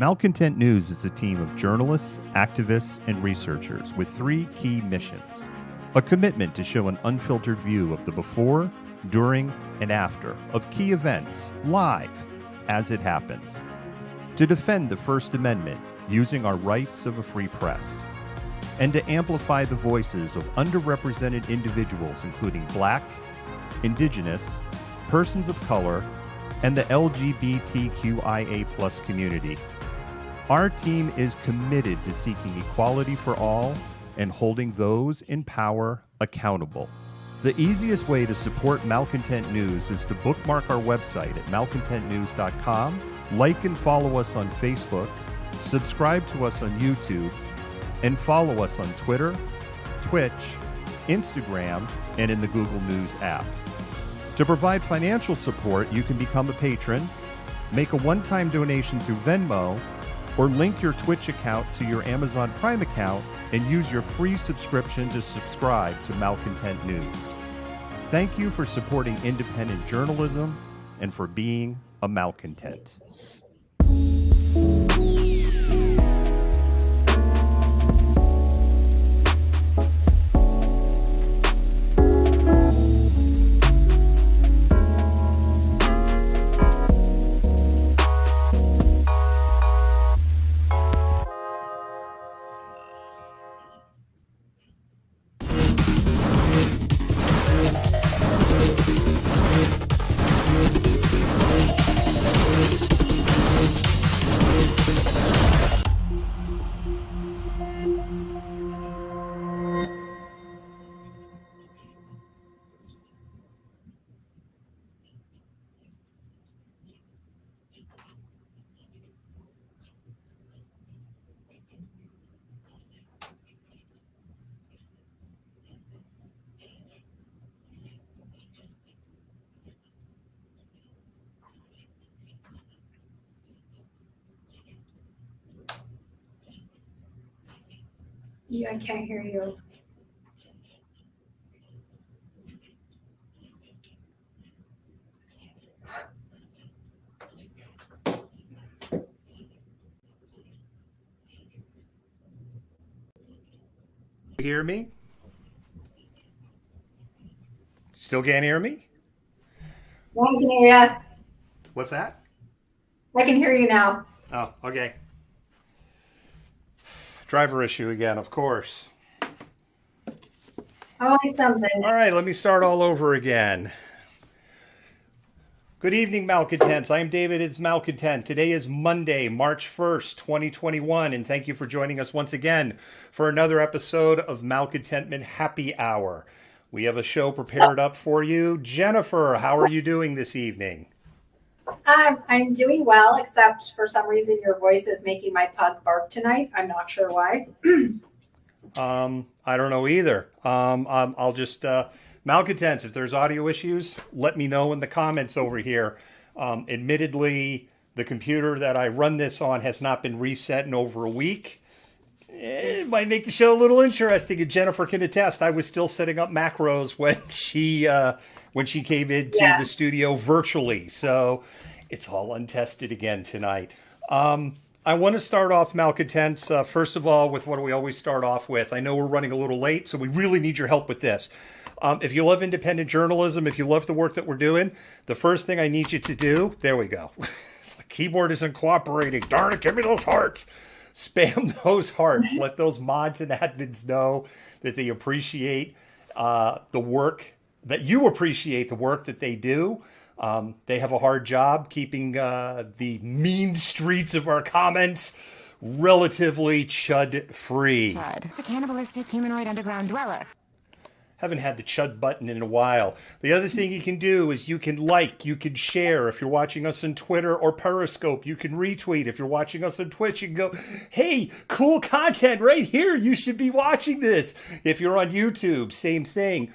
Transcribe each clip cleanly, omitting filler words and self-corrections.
Malcontent News is a team of journalists, activists, and researchers with three key missions. A commitment to show an unfiltered view of the before, during, and after of key events, live, as it happens. To defend the First Amendment using our rights of a free press. And to amplify the voices of underrepresented individuals including Black, Indigenous, persons of color, and the LGBTQIA+ community. Our team is committed to seeking equality for all and holding those in power accountable. The easiest way to support Malcontent News is to bookmark our website at malcontentnews.com, like and follow us on Facebook, subscribe to us on YouTube, and follow us on Twitter, Twitch, Instagram, and in the Google News app. To provide financial support, you can become a patron, make a one-time donation through Venmo, or link your Twitch account to your Amazon Prime account and use your free subscription to subscribe to Malcontent News. Thank you for supporting independent journalism and for being a malcontent. Yeah, I can't hear you. You hear me? Still can't hear me? I can hear you. What's that? I can hear you now. Oh, okay. Driver issue again, of course. Always something. All right, let me start all over again. Good evening, Malcontents. I am David. It's Malcontent. Today is Monday, March 1st, 2021, and thank you for joining us once again for another episode of Malcontentment Happy Hour. We have a show prepared up for you. Jennifer, how are you doing this evening? I'm doing well, except for some reason your voice is making my pug bark tonight. I'm not sure why. I don't know either. I'll just Malcontents, if there's audio issues, let me know in the comments over here. Admittedly, the computer that I run this on has not been reset in over a week. It might make the show a little interesting, and Jennifer can attest. I was still setting up macros when she came into the studio virtually, so it's all untested again tonight. I want to start off, Malcontents, first of all, with what we always start off with. I know we're running a little late, so we really need your help with this. If you love independent journalism, if you love the work that we're doing, the first thing I need you to do, there we go. The keyboard isn't cooperating. Darn it, give me those hearts. Spam those hearts. Let those mods and admins know that they appreciate the work, that you appreciate the work that they do. They have a hard job keeping the mean streets of our comments relatively chud-free. Chud. It's a cannibalistic humanoid underground dweller. Haven't had the chud button in a while. The other thing you can do is you can like, you can share. If you're watching us on Twitter or Periscope, you can retweet. If you're watching us on Twitch, you can go, hey, cool content right here. You should be watching this. If you're on YouTube, same thing.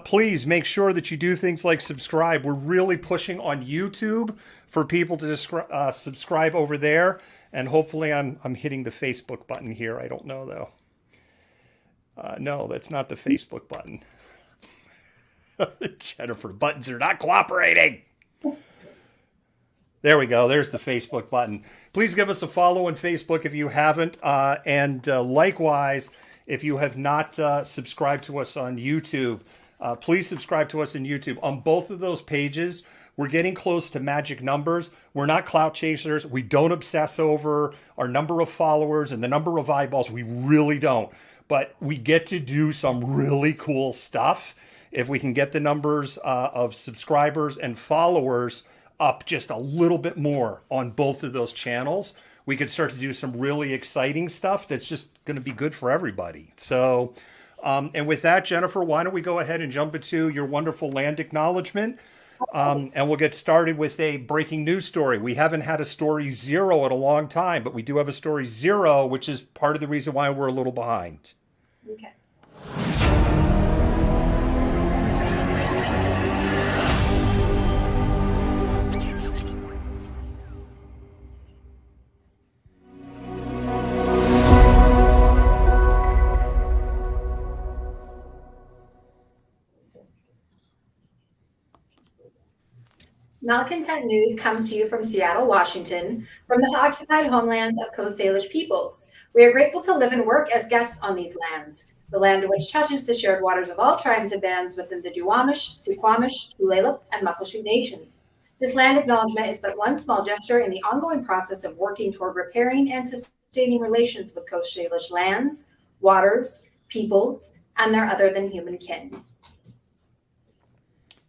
Please make sure that you do things like subscribe. We're really pushing on YouTube for people to subscribe over there. And hopefully I'm hitting the Facebook button here. I don't know, though. No, that's not the Facebook button. Jennifer, buttons are not cooperating. There we go. There's the Facebook button. Please give us a follow on Facebook if you haven't. And likewise, if you have not subscribed to us on YouTube, please subscribe to us on YouTube. On both of those pages, we're getting close to magic numbers. We're not clout chasers. We don't obsess over our number of followers and the number of eyeballs. We really don't. But we get to do some really cool stuff if we can get the numbers of subscribers and followers up just a little bit more on both of those channels. We could start to do some really exciting stuff that's just going to be good for everybody. So, and with that, Jennifer, why don't we go ahead and jump into your wonderful land acknowledgement? And we'll get started with a breaking news story. We haven't had a story 0 in a long time, but we do have a story 0, which is part of the reason why we're a little behind. Okay. Malcontent News comes to you from Seattle, Washington, from the occupied homelands of Coast Salish peoples. We are grateful to live and work as guests on these lands, the land which touches the shared waters of all tribes and bands within the Duwamish, Suquamish, Tulalip, and Muckleshoot Nation. This land acknowledgement is but one small gesture in the ongoing process of working toward repairing and sustaining relations with Coast Salish lands, waters, peoples, and their other than human kin.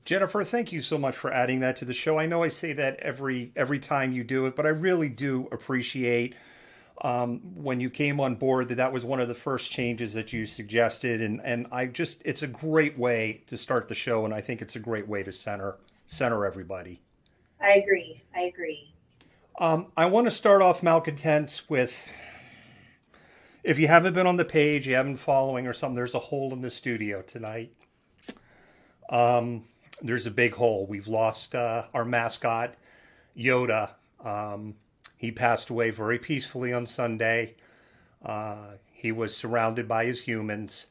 Jennifer, thank you so much for adding that to the show. I know I say that every time you do it, but I really do appreciate when you came on board that was one of the first changes that you suggested, and it's a great way to start the show, and I think it's a great way to center everybody. I agree. I want to start off Malcontents with, if you haven't been on the page, you haven't following or something, there's a hole in the studio tonight. There's a big hole. We've lost our mascot, Yoda. He passed away very peacefully on Sunday. He was surrounded by his humans.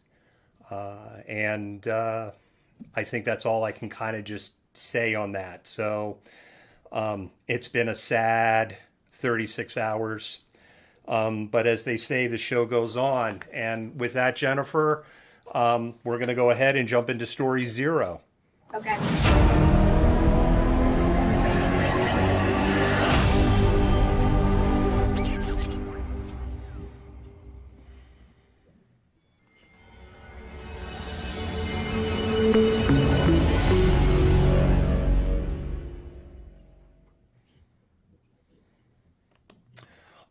And I think that's all I can kind of just say on that. So it's been a sad 36 hours. But as they say, the show goes on. And with that, Jennifer, we're going to go ahead and jump into story 0. Okay.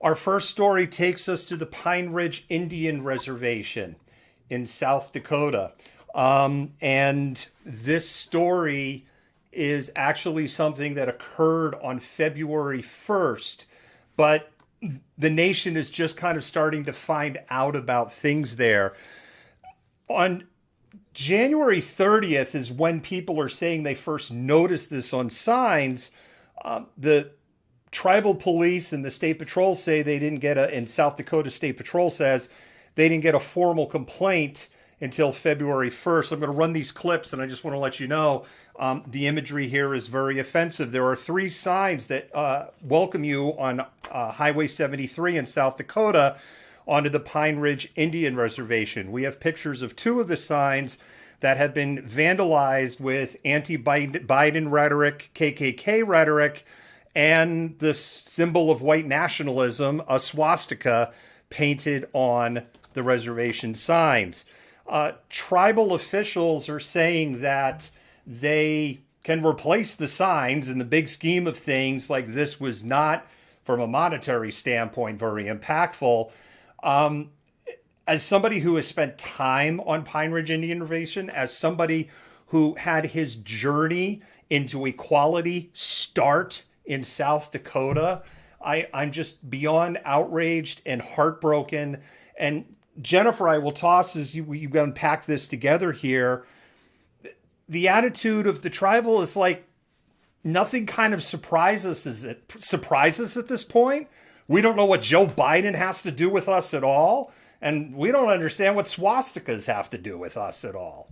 Our first story takes us to the Pine Ridge Indian Reservation in South Dakota. And this story is actually something that occurred on February 1st, but the nation is just kind of starting to find out about things there. On January 30th is when people are saying they first noticed this on signs. The tribal police and the state patrol say they didn't get and South Dakota State Patrol says they didn't get a formal complaint until February 1st. I'm going to run these clips, and I just want to let you know the imagery here is very offensive. There are 3 signs that welcome you on Highway 73 in South Dakota onto the Pine Ridge Indian Reservation. We have pictures of 2 of the signs that have been vandalized with anti-Biden rhetoric, KKK rhetoric, and the symbol of white nationalism, a swastika, painted on the reservation signs. Tribal officials are saying that they can replace the signs in the big scheme of things. Like, this was not, from a monetary standpoint, very impactful. As somebody who has spent time on Pine Ridge Indian Reservation, as somebody who had his journey into equality start in South Dakota, I'm just beyond outraged and heartbroken. And Jennifer, I will toss as you unpack this together here. The attitude of the tribal is like nothing kind of surprises us at this point. We don't know what Joe Biden has to do with us at all, and we don't understand what swastikas have to do with us at all.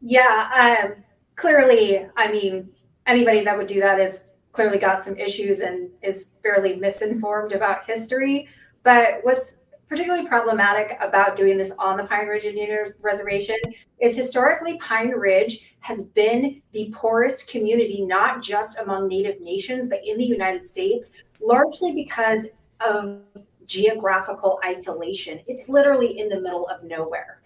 Yeah, clearly, I mean, anybody that would do that is clearly got some issues and is fairly misinformed about history. But what's particularly problematic about doing this on the Pine Ridge Indian Reservation is historically Pine Ridge has been the poorest community, not just among Native nations, but in the United States, largely because of geographical isolation. It's literally in the middle of nowhere.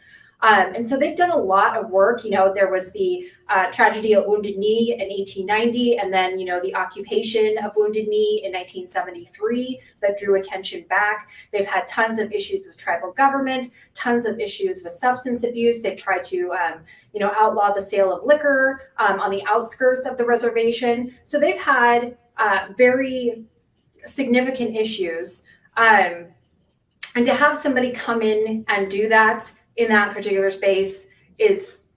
And so they've done a lot of work. There was the tragedy at Wounded Knee in 1890, and then, the occupation of Wounded Knee in 1973 that drew attention back. They've had tons of issues with tribal government, tons of issues with substance abuse. They've tried to, outlaw the sale of liquor on the outskirts of the reservation. So they've had very significant issues. And to have somebody come in and do that in that particular space is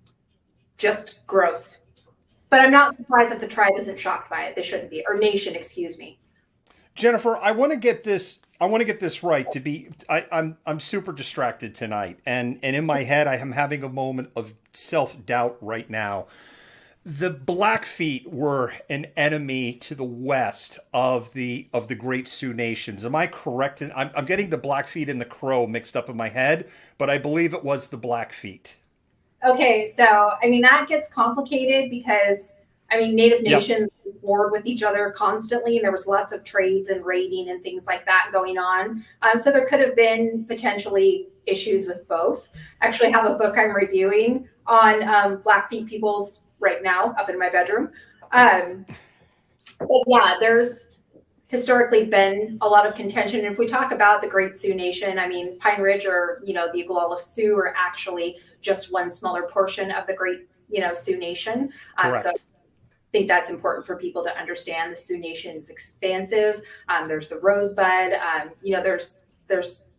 just gross. But I'm not surprised that the tribe isn't shocked by it. They shouldn't be, or nation, excuse me. Jennifer, I want to get this right. I'm super distracted tonight, and in my head I am having a moment of self-doubt right now. The Blackfeet were an enemy to the west of the Great Sioux Nations. Am I correct? And I'm getting the Blackfeet and the Crow mixed up in my head, but I believe it was the Blackfeet. Okay, so that gets complicated because Native nations warred with each other constantly, and there was lots of trades and raiding and things like that going on. So there could have been potentially issues with both. I actually have a book I'm reviewing on Blackfeet peoples right now up in my bedroom. But yeah, there's historically been a lot of contention. And if we talk about the Great Sioux Nation, Pine Ridge or, the Oglala Sioux are actually just one smaller portion of the Great, Sioux Nation. So I think that's important for people to understand. The Sioux Nation is expansive. There's the Rosebud. There's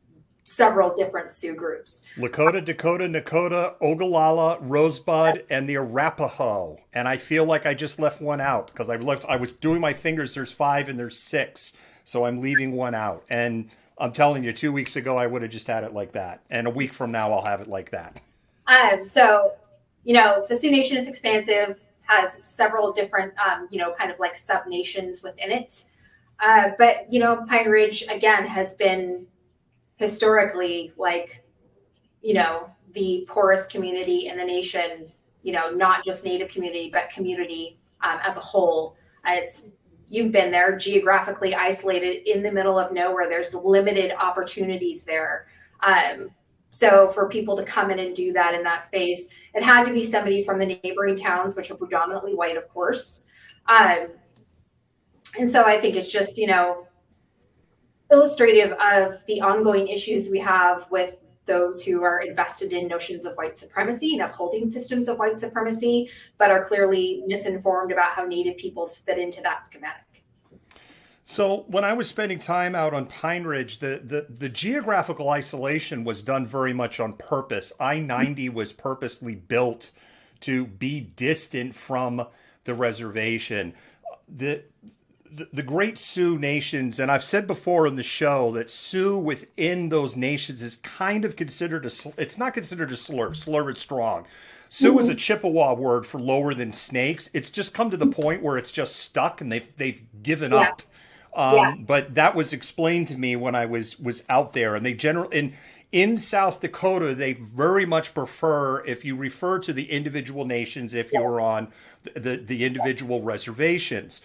several different Sioux groups. Lakota, Dakota, Nakota, Ogallala, Rosebud, and the Arapaho. And I feel like I just left one out because I was doing my fingers. There's 5 and there's 6. So I'm leaving one out. And I'm telling you, 2 weeks ago, I would have just had it like that. And a week from now, I'll have it like that. So, the Sioux Nation is expansive, has several different, kind of like sub-nations within it. But, Pine Ridge, again, has been historically the poorest community in the nation, not just Native community, but community as a whole. You've been there, geographically isolated in the middle of nowhere. There's limited opportunities there. So for people to come in and do that in that space, it had to be somebody from the neighboring towns, which are predominantly white, of course. And so I think it's just, illustrative of the ongoing issues we have with those who are invested in notions of white supremacy and upholding systems of white supremacy, but are clearly misinformed about how Native peoples fit into that schematic. So when I was spending time out on Pine Ridge, the geographical isolation was done very much on purpose. I-90 was purposely built to be distant from the reservation. The Great Sioux Nations, and I've said before in the show that Sioux within those nations is kind of considered it's not considered a slur. Slur is strong. Sioux is a Chippewa word for lower than snakes. It's just come to the point where it's just stuck and they've given up. But that was explained to me when I was out there, and they generally in South Dakota, they very much prefer if you refer to the individual nations if you're on the individual reservations.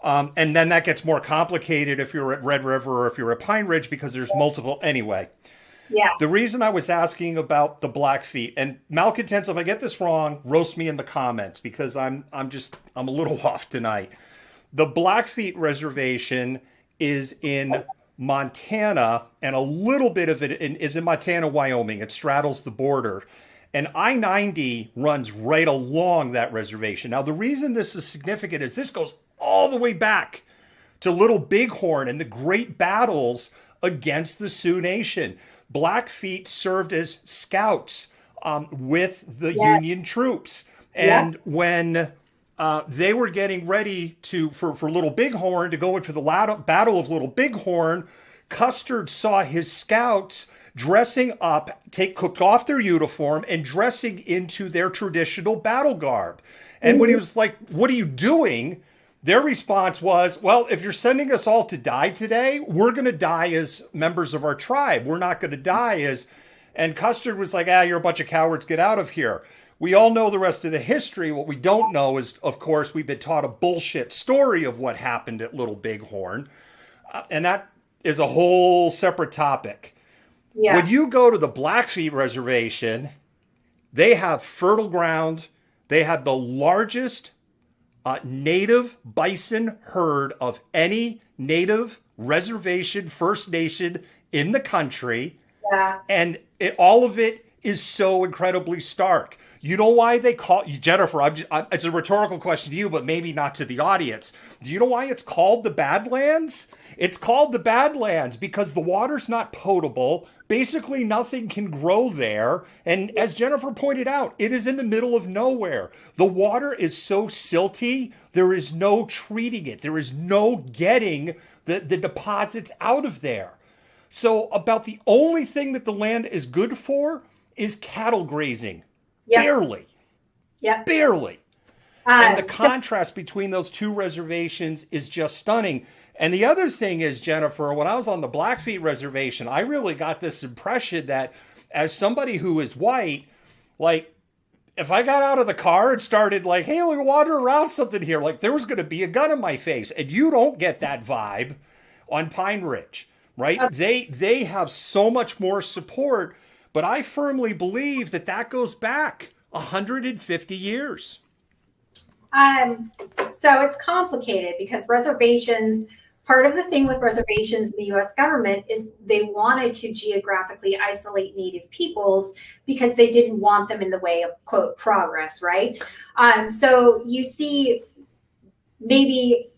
And then that gets more complicated if you're at Red River or if you're at Pine Ridge because there's multiple anyway. Yeah. The reason I was asking about the Blackfeet, and Malcontent, if I get this wrong, roast me in the comments because I'm a little off tonight. The Blackfeet Reservation is in Montana, and a little bit of it is in Montana, Wyoming. It straddles the border. And I-90 runs right along that reservation. Now, the reason this is significant is this goes all the way back to Little Bighorn and the great battles against the Sioux Nation. Blackfeet served as scouts with the Union troops. And when they were getting ready for Little Bighorn to go into the Battle of Little Bighorn, Custer saw his scouts dressing up, cooked off their uniform and dressing into their traditional battle garb. And when he was like, "What are you doing?" Their response was, well, if you're sending us all to die today, we're going to die as members of our tribe. We're not going to die as. And Custard was like, you're a bunch of cowards. Get out of here. We all know the rest of the history. What we don't know is, of course, we've been taught a bullshit story of what happened at Little Bighorn. And that is a whole separate topic. Yeah. When you go to the Blackfeet Reservation, they have fertile ground. They have the largest native bison herd of any native reservation, First Nation in the country. Yeah. And all of it is so incredibly stark. You know why they call you, Jennifer? It's a rhetorical question to you, but maybe not to the audience. Do you know why it's called the Badlands? It's called the Badlands because the water's not potable. Basically, nothing can grow there. And as Jennifer pointed out, it is in the middle of nowhere. The water is so silty, there is no treating it. There is no getting the deposits out of there. So about the only thing that the land is good for is cattle grazing. Yep. Barely. Yep. Barely. And the contrast between those two reservations is just stunning. And the other thing is, Jennifer, when I was on the Blackfeet Reservation, I really got this impression that as somebody who is white, like, if I got out of the car and started like, hey, let me wander around something here, like there was going to be a gun in my face. And you don't get that vibe on Pine Ridge, right? They have so much more support, but I firmly believe that goes back 150 years. So it's complicated because reservations, part of the thing with reservations in the U.S. government is they wanted to geographically isolate Native peoples because they didn't want them in the way of, quote, progress, right? So you see maybe,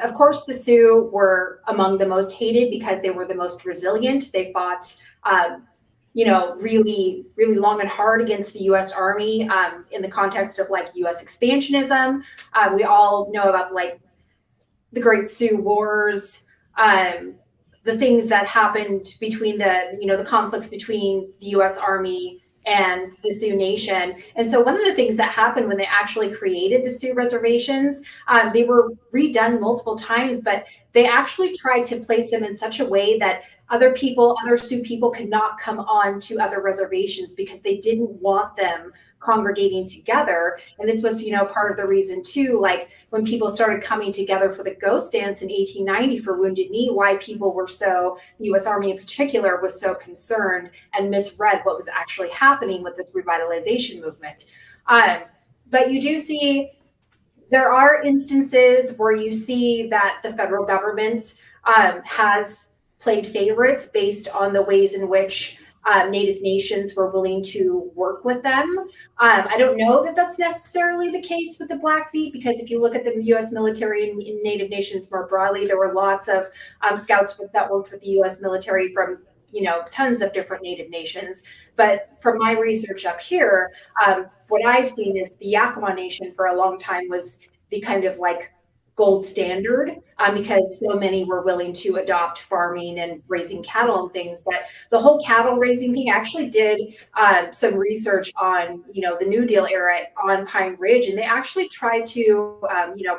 of course, the Sioux were among the most hated because they were the most resilient. They fought really, really long and hard against the U.S. Army in the context of like U.S. expansionism. We all know about like the Great Sioux Wars, the things that happened between the conflicts between the U.S. Army and the Sioux Nation. And so one of the things that happened when they actually created the Sioux reservations, they were redone multiple times, but they actually tried to place them in such a way that other Sioux people could not come on to other reservations because they didn't want them congregating together. And this was, part of the reason too, like when people started coming together for the Ghost Dance in 1890 for Wounded Knee, why people were the U.S. Army in particular was so concerned and misread what was actually happening with this revitalization movement. But you do see, there are instances where you see that the federal government has played favorites based on the ways in which Native nations were willing to work with them. I don't know that that's necessarily the case with the Blackfeet, because if you look at the U.S. military and Native nations more broadly, there were lots of scouts that worked with the U.S. military from tons of different Native nations. But from my research up here, what I've seen is the Yakama Nation for a long time was the kind of like gold standard because so many were willing to adopt farming and raising cattle and things. But the whole cattle raising thing, actually did some research on, the New Deal era on Pine Ridge. And they actually tried to,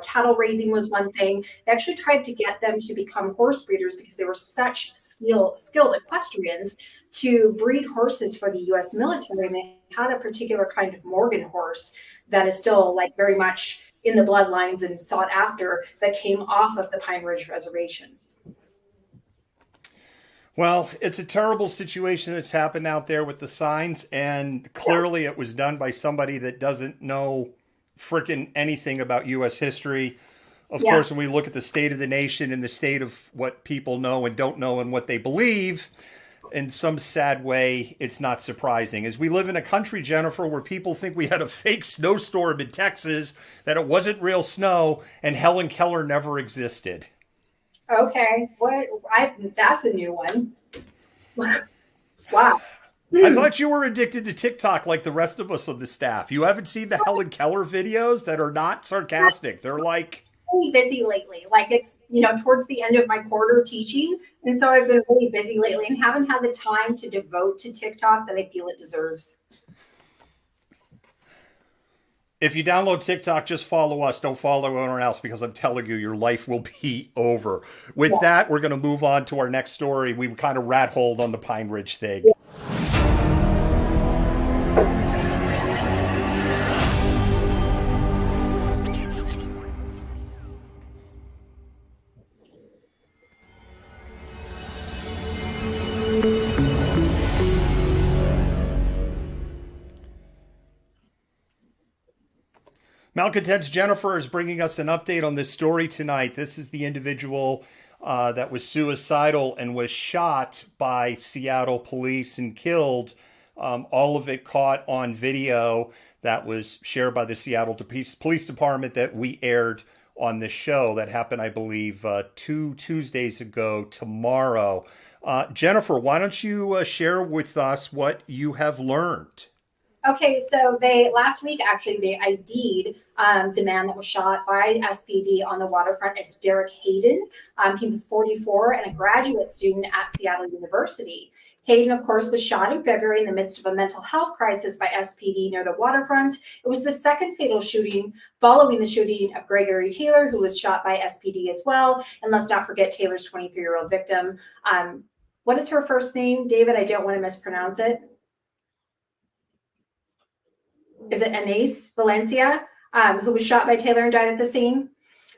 cattle raising was one thing. They actually tried to get them to become horse breeders because they were such skilled equestrians to breed horses for the U.S. military. And they had a particular kind of Morgan horse that is still like very much in the bloodlines and sought after, that came off of the Pine Ridge Reservation. Well, it's a terrible situation that's happened out there with the signs, and clearly it was done by somebody that doesn't know frickin' anything about U.S. history. Of course, when we look at the state of the nation and the state of what people know and don't know and what they believe, in some sad way, it's not surprising. As we live in a country, Jennifer, where people think we had a fake snowstorm in Texas, that it wasn't real snow, and Helen Keller never existed. Okay, that's a new one. Wow. I thought you were addicted to TikTok like the rest of us on the staff. You haven't seen the Helen Keller videos that are not sarcastic. They're like... really busy lately. Like it's, towards the end of my quarter teaching. And so I've been really busy lately and haven't had the time to devote to TikTok that I feel it deserves. If you download TikTok, just follow us. Don't follow anyone else because I'm telling you, your life will be over. With that, we're going to move on to our next story. We kind of rat-holed on the Pine Ridge thing. Malcontent's Jennifer is bringing us an update on this story tonight. This is the individual that was suicidal and was shot by Seattle police and killed. All of it caught on video that was shared by the Seattle Police Department that we aired on this show. That happened, I believe, 2 Tuesdays ago tomorrow. Jennifer, why don't you share with us what you have learned? Okay, so last week actually they ID'd the man that was shot by SPD on the waterfront as Derek Hayden. He was 44 and a graduate student at Seattle University. Hayden, of course, was shot in February in the midst of a mental health crisis by SPD near the waterfront. It was the second fatal shooting following the shooting of Gregory Taylor, who was shot by SPD as well. And let's not forget Taylor's 23-year-old victim. What is her first name, David? I don't want to mispronounce it. Is it Anais Valencia, who was shot by Taylor and died at the scene?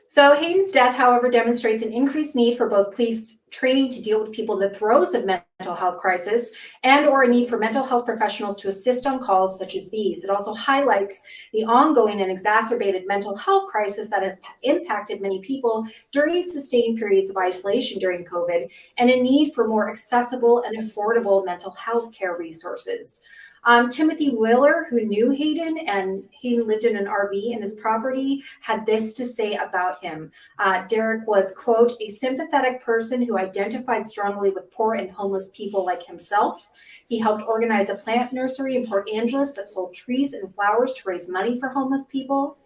So Hayden's death, however, demonstrates an increased need for both police training to deal with people in the throes of mental health crisis and or a need for mental health professionals to assist on calls such as these. It also highlights the ongoing and exacerbated mental health crisis that has impacted many people during sustained periods of isolation during COVID and a need for more accessible and affordable mental health care resources. Timothy Wheeler, who knew Hayden, and Hayden lived in an RV in his property, had this to say about him. Derek was, quote, a sympathetic person who identified strongly with poor and homeless people like himself. He helped organize a plant nursery in Port Angeles that sold trees and flowers to raise money for homeless people.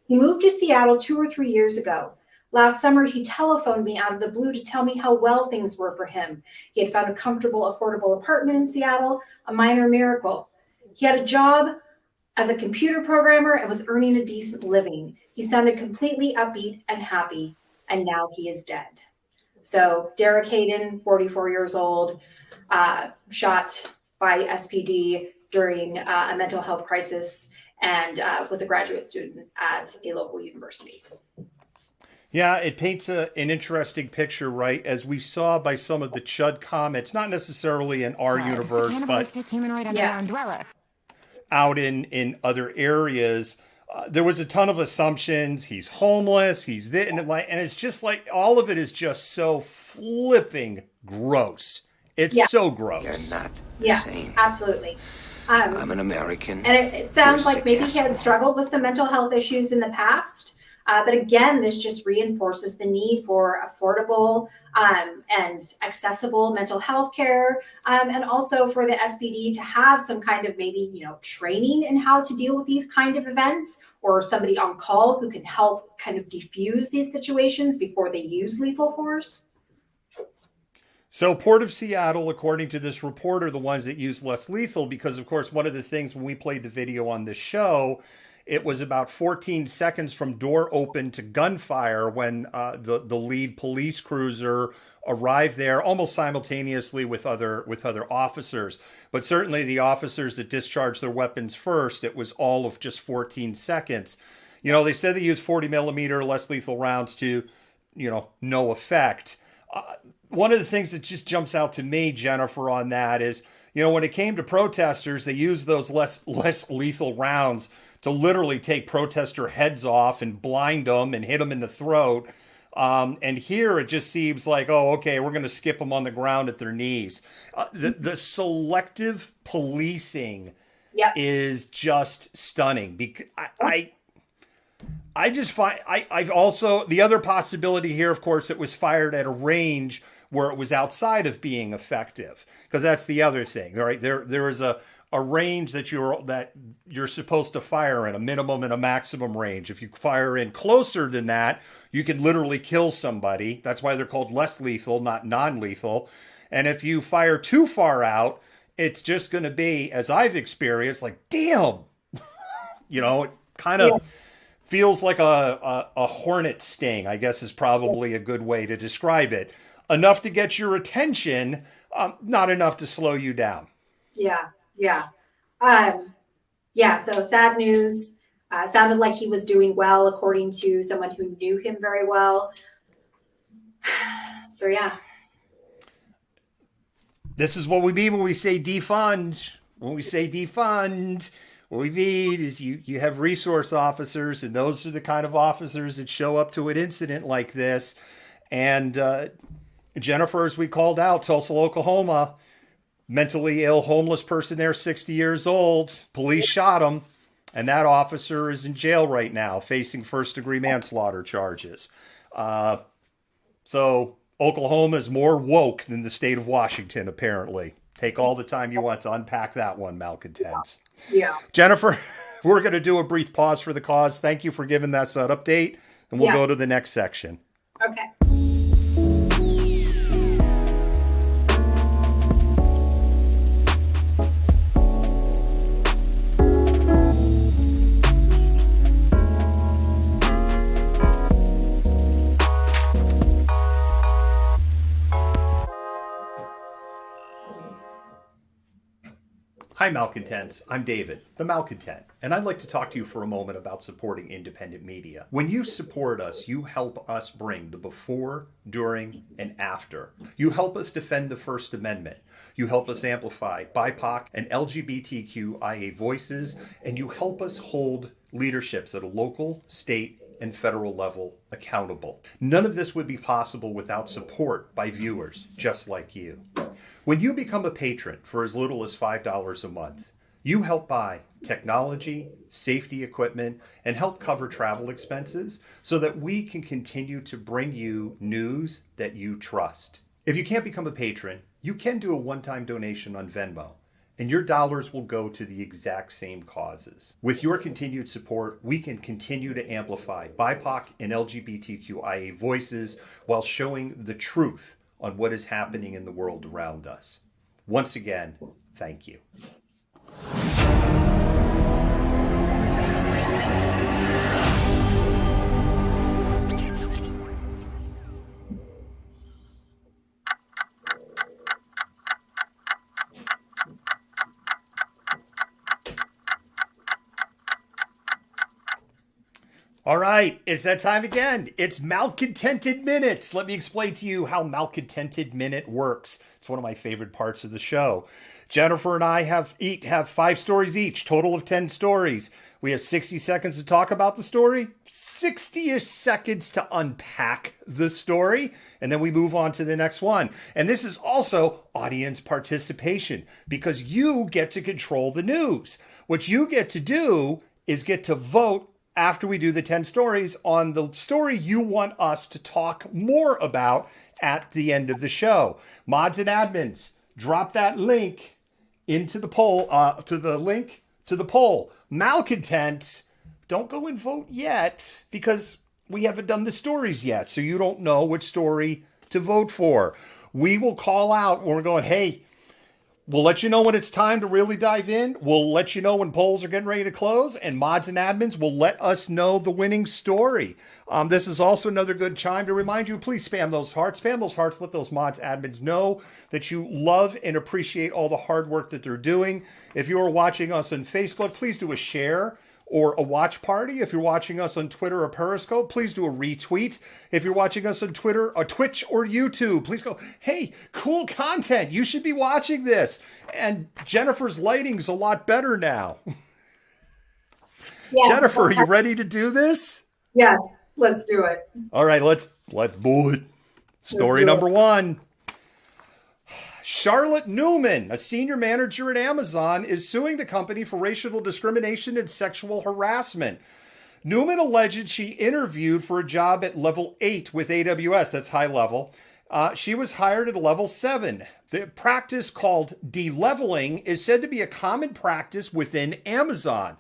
He moved to Seattle 2 or 3 years ago. Last summer, he telephoned me out of the blue to tell me how well things were for him. He had found a comfortable, affordable apartment in Seattle, a minor miracle. He had a job as a computer programmer and was earning a decent living. He sounded completely upbeat and happy, and now he is dead. So Derek Hayden, 44 years old, shot by SPD during a mental health crisis and was a graduate student at a local university. Yeah, it paints an interesting picture, right? As we saw by some of the Chud comments, not necessarily in our universe, but cannibalistic humanoid underground dweller. Out in other areas, there was a ton of assumptions. He's homeless. He's this, and it's just like all of it is just so flipping gross. It's so gross. You're not the same. Absolutely. I'm an American. And it sounds like maybe he had struggled with some mental health issues in the past. But again, this just reinforces the need for affordable and accessible mental health care, and also for the SPD to have some kind of maybe, training in how to deal with these kind of events, or somebody on call who can help kind of diffuse these situations before they use lethal force. So Port of Seattle, according to this reporter, the ones that use less lethal, because of course, one of the things when we played the video on this show, it was about 14 seconds from door open to gunfire when the lead police cruiser arrived there almost simultaneously with other officers. But certainly the officers that discharged their weapons first, it was all of just 14 seconds. They said they used 40 millimeter less lethal rounds to, no effect. One of the things that just jumps out to me, Jennifer, on that is, when it came to protesters, they used those less lethal rounds to literally take protester heads off and blind them and hit them in the throat. And here it just seems like, oh, okay, we're going to skip them on the ground at their knees. The selective policing is just stunning. Because I just find, I've also, the other possibility here, of course, it was fired at a range where it was outside of being effective, because that's the other thing, right? There is a range that you're supposed to fire in, a minimum and a maximum range. If you fire in closer than that, you can literally kill somebody. That's why they're called less lethal, not non-lethal. And if you fire too far out, it's just going to be, as I've experienced, like, damn, kind of feels like a hornet sting, I guess is probably a good way to describe it. Enough to get your attention, not enough to slow you down. Yeah. So sad news. Sounded like he was doing well, according to someone who knew him very well. So yeah. This is what we mean when we say defund. When we say defund, what we mean is you have resource officers, and those are the kind of officers that show up to an incident like this. And Jennifer, as we called out, Tulsa, Oklahoma, mentally ill, homeless person there, 60 years old. Police shot him, and that officer is in jail right now, facing first-degree manslaughter charges. So Oklahoma is more woke than the state of Washington, apparently. Take all the time you want to unpack that one, Malcontents. Yeah. Jennifer, we're going to do a brief pause for the cause. Thank you for giving that update, and we'll go to the next section. Okay. Hi, Malcontents. I'm David, the Malcontent, and I'd like to talk to you for a moment about supporting independent media. When you support us, you help us bring the before, during, and after. You help us defend the First Amendment. You help us amplify BIPOC and LGBTQIA voices, and you help us hold leaderships at a local, state, and federal level accountable. None of this would be possible without support by viewers just like you. When you become a patron for as little as $5 a month, you help buy technology, safety equipment, and help cover travel expenses so that we can continue to bring you news that you trust. If you can't become a patron, you can do a one-time donation on Venmo, and your dollars will go to the exact same causes. With your continued support, we can continue to amplify BIPOC and LGBTQIA voices while showing the truth on what is happening in the world around us. Once again, thank you. All right, it's that time again. It's Malcontented Minutes. Let me explain to you how Malcontented Minute works. It's one of my favorite parts of the show. Jennifer and I have 5 stories each, total of 10 stories. We have 60 seconds to talk about the story, 60-ish seconds to unpack the story, and then we move on to the next one. And this is also audience participation because you get to control the news. What you get to do is get to vote after we do the 10 stories on the story you want us to talk more about at the end of the show. Mods and admins, drop that link into the poll, to the poll. Malcontents, don't go and vote yet because we haven't done the stories yet, so you don't know which story to vote for. We will call out when we're going, hey, we'll let you know when it's time to really dive in. We'll let you know when polls are getting ready to close, and mods and admins will let us know the winning story. This is also another good time to remind you, please spam those hearts. Spam those hearts. Let those mods admins know that you love and appreciate all the hard work that they're doing. If you are watching us on Facebook, please do a share or a watch party. If you're watching us on Twitter or Periscope, please do a retweet. If you're watching us on Twitter or Twitch or YouTube, please go, hey, cool content. You should be watching this. And Jennifer's lighting's a lot better now. Yeah. Jennifer, are you ready to do this? Yeah, let's do it. All right, let's do it. Story number 1. Charlotte Newman, a senior manager at Amazon, is suing the company for racial discrimination and sexual harassment. Newman alleged she interviewed for a job at level 8 with AWS, that's high level. She was hired at level 7. The practice called de-leveling is said to be a common practice within Amazon.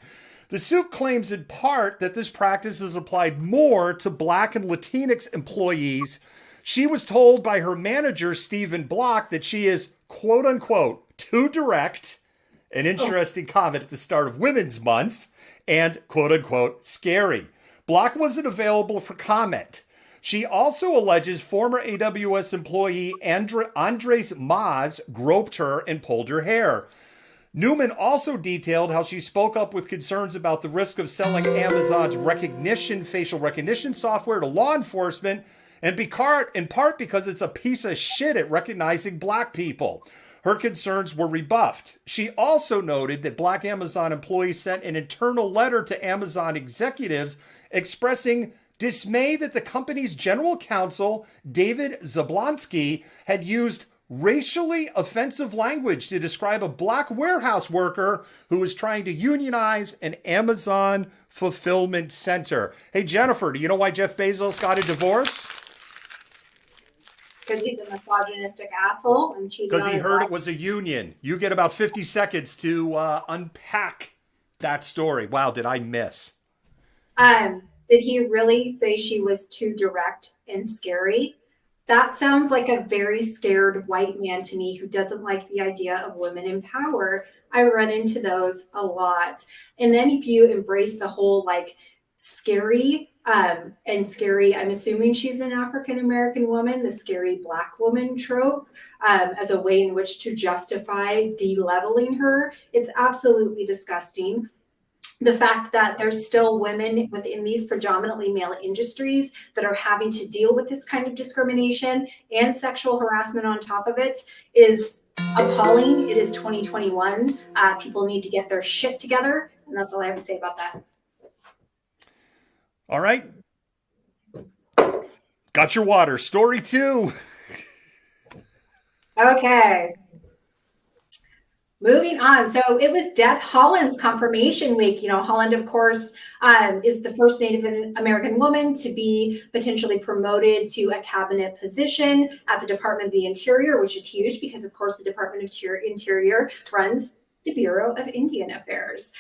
The suit claims in part that this practice is applied more to Black and Latinx employees. She was told by her manager, Stephen Block, that she is, quote unquote, too direct An interesting comment at the start of Women's Month, and quote unquote scary. Block wasn't available for comment. She also alleges former AWS employee Andres Maz groped her and pulled her hair. Newman also detailed how she spoke up with concerns about the risk of selling Amazon's facial recognition software to law enforcement, and in part because it's a piece of shit at recognizing black people. Her concerns were rebuffed. She also noted that black Amazon employees sent an internal letter to Amazon executives expressing dismay that the company's general counsel, David Zablonsky, had used racially offensive language to describe a black warehouse worker who was trying to unionize an Amazon fulfillment center. Hey, Jennifer, do you know why Jeff Bezos got a divorce? Because he's a misogynistic asshole and cheated on his wife. Because he heard it was a union. You get about 50 seconds to unpack that story. Wow, did I miss? Did he really say she was too direct and scary? That sounds like a very scared white man to me who doesn't like the idea of women in power. I run into those a lot. And then if you embrace the whole like scary, and scary, I'm assuming she's an African-American woman, the scary black woman trope, as a way in which to justify de-leveling her. It's absolutely disgusting. The fact that there's still women within these predominantly male industries that are having to deal with this kind of discrimination and sexual harassment on top of it is appalling. It is 2021. People need to get their shit together. And that's all I have to say about that. All right. Got your water. Story 2. Okay. Moving on. So it was Deb Haaland's confirmation week. You know, Haaland, of course, is the first Native American woman to be potentially promoted to a cabinet position at the Department of the Interior, which is huge because, of course, the Department of Interior runs the Bureau of Indian Affairs.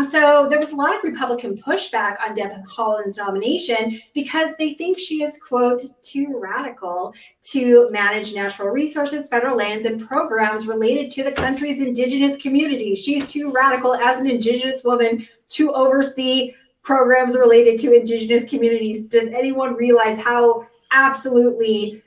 So there was a lot of Republican pushback on Deb Haaland's nomination because they think she is, quote, too radical to manage natural resources, federal lands, and programs related to the country's indigenous communities. She's too radical as an indigenous woman to oversee programs related to indigenous communities. Does anyone realize how absolutely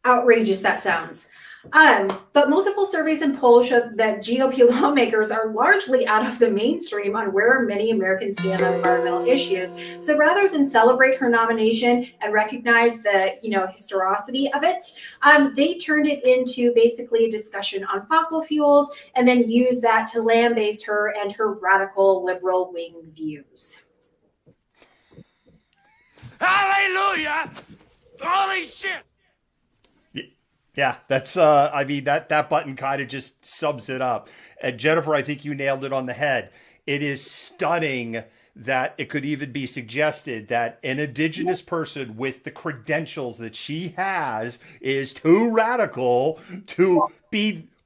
outrageous that sounds? But multiple surveys and polls show that GOP lawmakers are largely out of the mainstream on where many Americans stand on environmental issues. So rather than celebrate her nomination and recognize the, historicity of it, they turned it into basically a discussion on fossil fuels and then used that to lambaste her and her radical liberal wing views. Hallelujah! Holy shit! Yeah, that's, that button kind of just sums it up. And Jennifer, I think you nailed it on the head. It is stunning that it could even be suggested that an indigenous person with the credentials that she has is too radical to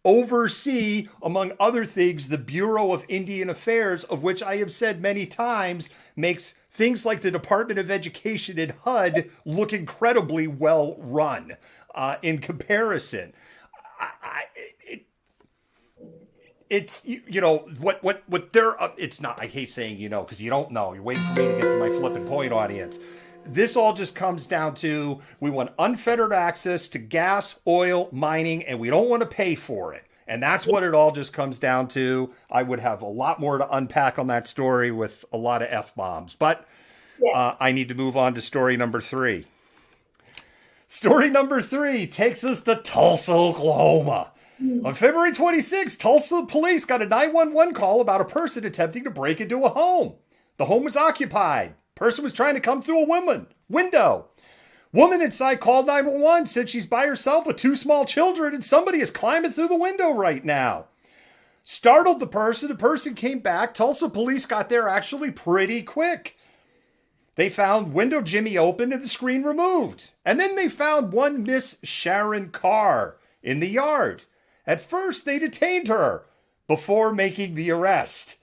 oversee, among other things, the Bureau of Indian Affairs, of which I have said many times makes things like the Department of Education and HUD look incredibly well run. In comparison, it's what they're up. It's not. I hate saying because you don't know. You're waiting for me to get to my flipping point, audience. This all just comes down to we want unfettered access to gas, oil, mining, and we don't want to pay for it. And that's what it all just comes down to. I would have a lot more to unpack on that story with a lot of F-bombs, but I need to move on to story number 3. Story number 3 takes us to Tulsa, Oklahoma. On February 26th, Tulsa police got a 911 call about a person attempting to break into a home. The home was occupied. Person was trying to come through a window. Woman inside called 911, said she's by herself with 2 small children and somebody is climbing through the window right now. Startled the person came back. Tulsa police got there actually pretty quick. They found window jimmy open and the screen removed. And then they found one Miss Sharon Carr in the yard. At first, they detained her before making the arrest.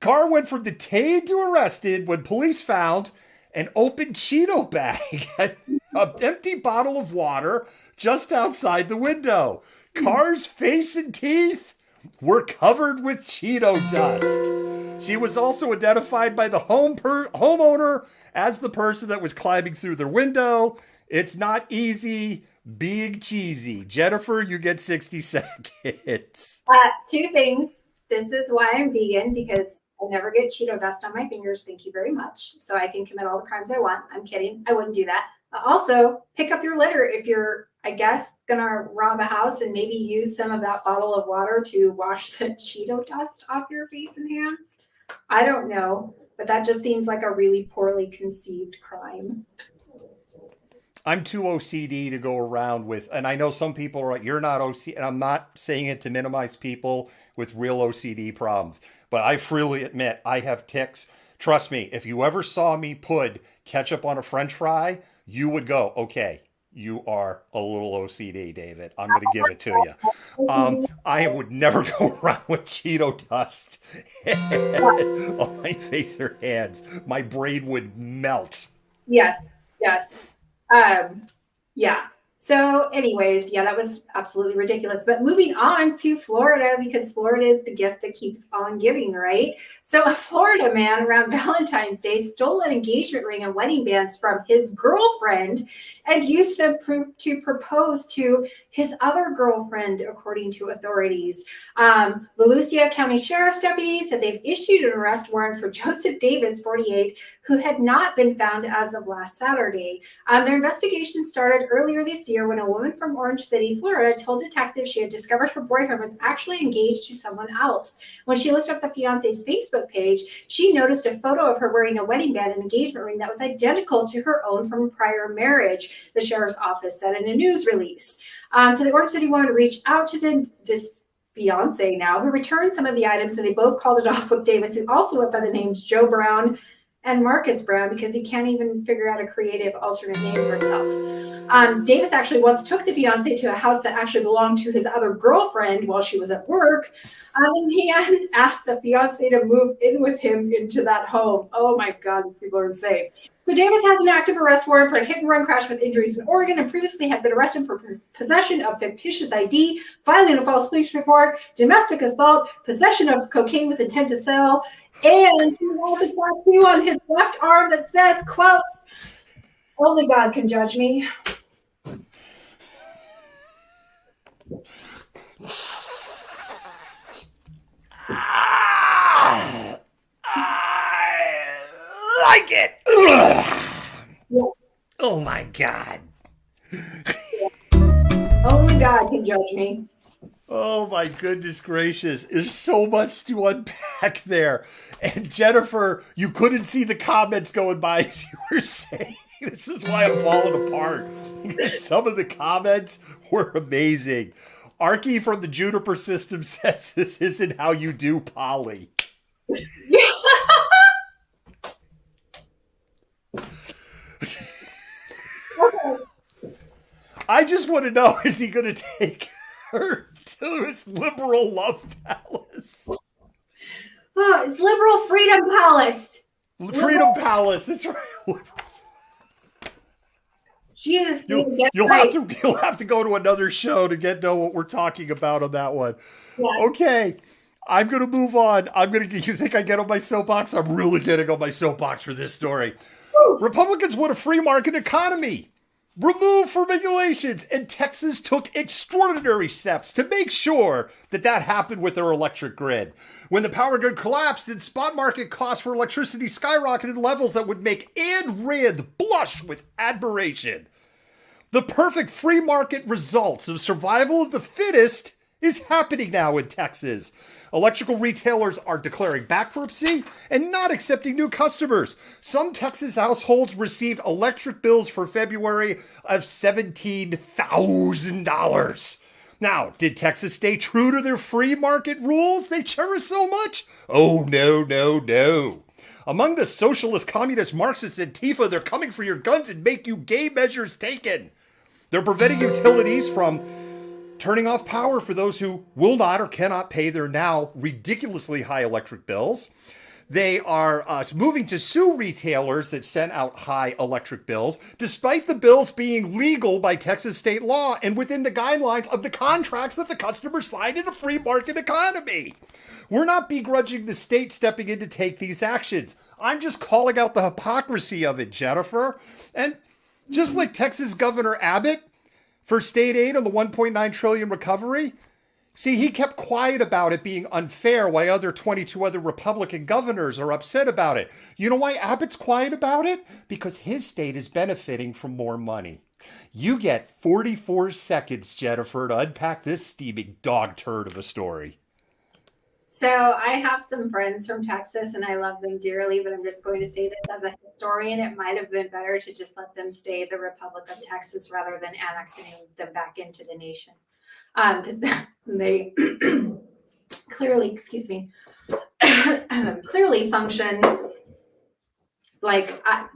Carr went from detained to arrested when police found an open Cheeto bag and an empty bottle of water just outside the window. Carr's face and teeth were covered with Cheeto dust. She was also identified by the homeowner as the person that was climbing through their window. It's not easy being cheesy. Jennifer, you get 60 seconds. Two things. This is why I'm vegan, because I never get Cheeto dust on my fingers. Thank you very much. So I can commit all the crimes I want. I'm kidding. I wouldn't do that. Also, pick up your litter if you're, I guess, gonna rob a house, and maybe use some of that bottle of water to wash the Cheeto dust off your face and hands. I don't know, but that just seems like a really poorly conceived crime. I'm too OCD to go around with, and I know some people are like, you're not OCD, and I'm not saying it to minimize people with real OCD problems, but I freely admit I have tics. Trust me, if you ever saw me put ketchup on a French fry, you would go, okay, you are a little OCD, David. I'm going to give it to you. I would never go around with Cheeto dust on my face or hands. My brain would melt. Yes. Yeah. So anyways, yeah, that was absolutely ridiculous. But moving on to Florida, because Florida is the gift that keeps on giving, right? So a Florida man around Valentine's Day stole an engagement ring and wedding bands from his girlfriend and used them to propose to his other girlfriend, according to authorities. Volusia County Sheriff's deputies said they've issued an arrest warrant for Joseph Davis, 48, who had not been found as of last Saturday. Their investigation started earlier this year when a woman from Orange City, Florida, told detectives she had discovered her boyfriend was actually engaged to someone else. When she looked up the fiance's Facebook page, she noticed a photo of her wearing a wedding band and engagement ring that was identical to her own from a prior marriage, the sheriff's office said in a news release. So the Orange City woman reached out to this fiance now, who returned some of the items, and they both called it off with Davis, who also went by the names Joe Brown and Marcus Brown, because he can't even figure out a creative alternate name for himself. Davis actually once took the fiance to a house that actually belonged to his other girlfriend while she was at work. And he asked the fiance to move in with him into that home. Oh my God, these people are insane. So Davis has an active arrest warrant for a hit-and-run crash with injuries in Oregon, and previously had been arrested for possession of fictitious ID, filing a false police report, domestic assault, possession of cocaine with intent to sell, and he has a tattoo on his left arm that says, quote, "Only God can judge me." I like it. Yeah. Oh my God. Only God can judge me. Oh my goodness gracious. There's so much to unpack there. And Jennifer, you couldn't see the comments going by as you were saying. This is why I'm falling apart. Some of the comments were amazing. Arky from the Juniper system says this isn't how you do poly. I just want to know, is he going to take her to his liberal love palace? Oh, it's Liberal Freedom Palace. Freedom Palace, that's right. Jesus, you'll have to go to another show to know what we're talking about on that one. Yeah. Okay, I'm going to move on. You think I get on my soapbox? I'm really getting on my soapbox for this story. Woo. Republicans want a free market economy. Remove from regulations, and Texas took extraordinary steps to make sure that happened with their electric grid. When the power grid collapsed and spot market costs for electricity skyrocketed levels that would make Anne Rand blush with admiration. The perfect free market results of survival of the fittest is happening now in Texas. Electrical retailers are declaring bankruptcy and not accepting new customers. Some Texas households received electric bills for February of $17,000. Now, did Texas stay true to their free market rules they cherish so much? Oh, no. Among the socialist, communist, Marxist, Antifa, they're coming for your guns and make you gay measures taken. They're preventing utilities from turning off power for those who will not or cannot pay their now ridiculously high electric bills. They are moving to sue retailers that sent out high electric bills, despite the bills being legal by Texas state law and within the guidelines of the contracts that the customers signed in a free market economy. We're not begrudging the state stepping in to take these actions. I'm just calling out the hypocrisy of it, Jennifer. And just like Texas Governor Abbott for state aid on the $1.9 trillion recovery, see, he kept quiet about it being unfair while 22 other Republican governors are upset about it. You know why Abbott's quiet about it? Because his state is benefiting from more money. You get 44 seconds, Jennifer, to unpack this steaming dog turd of a story. So I have some friends from Texas and I love them dearly, but I'm just going to say this as a historian, it might have been better to just let them stay the Republic of Texas rather than annexing them back into the nation. Because they clearly, clearly function like, I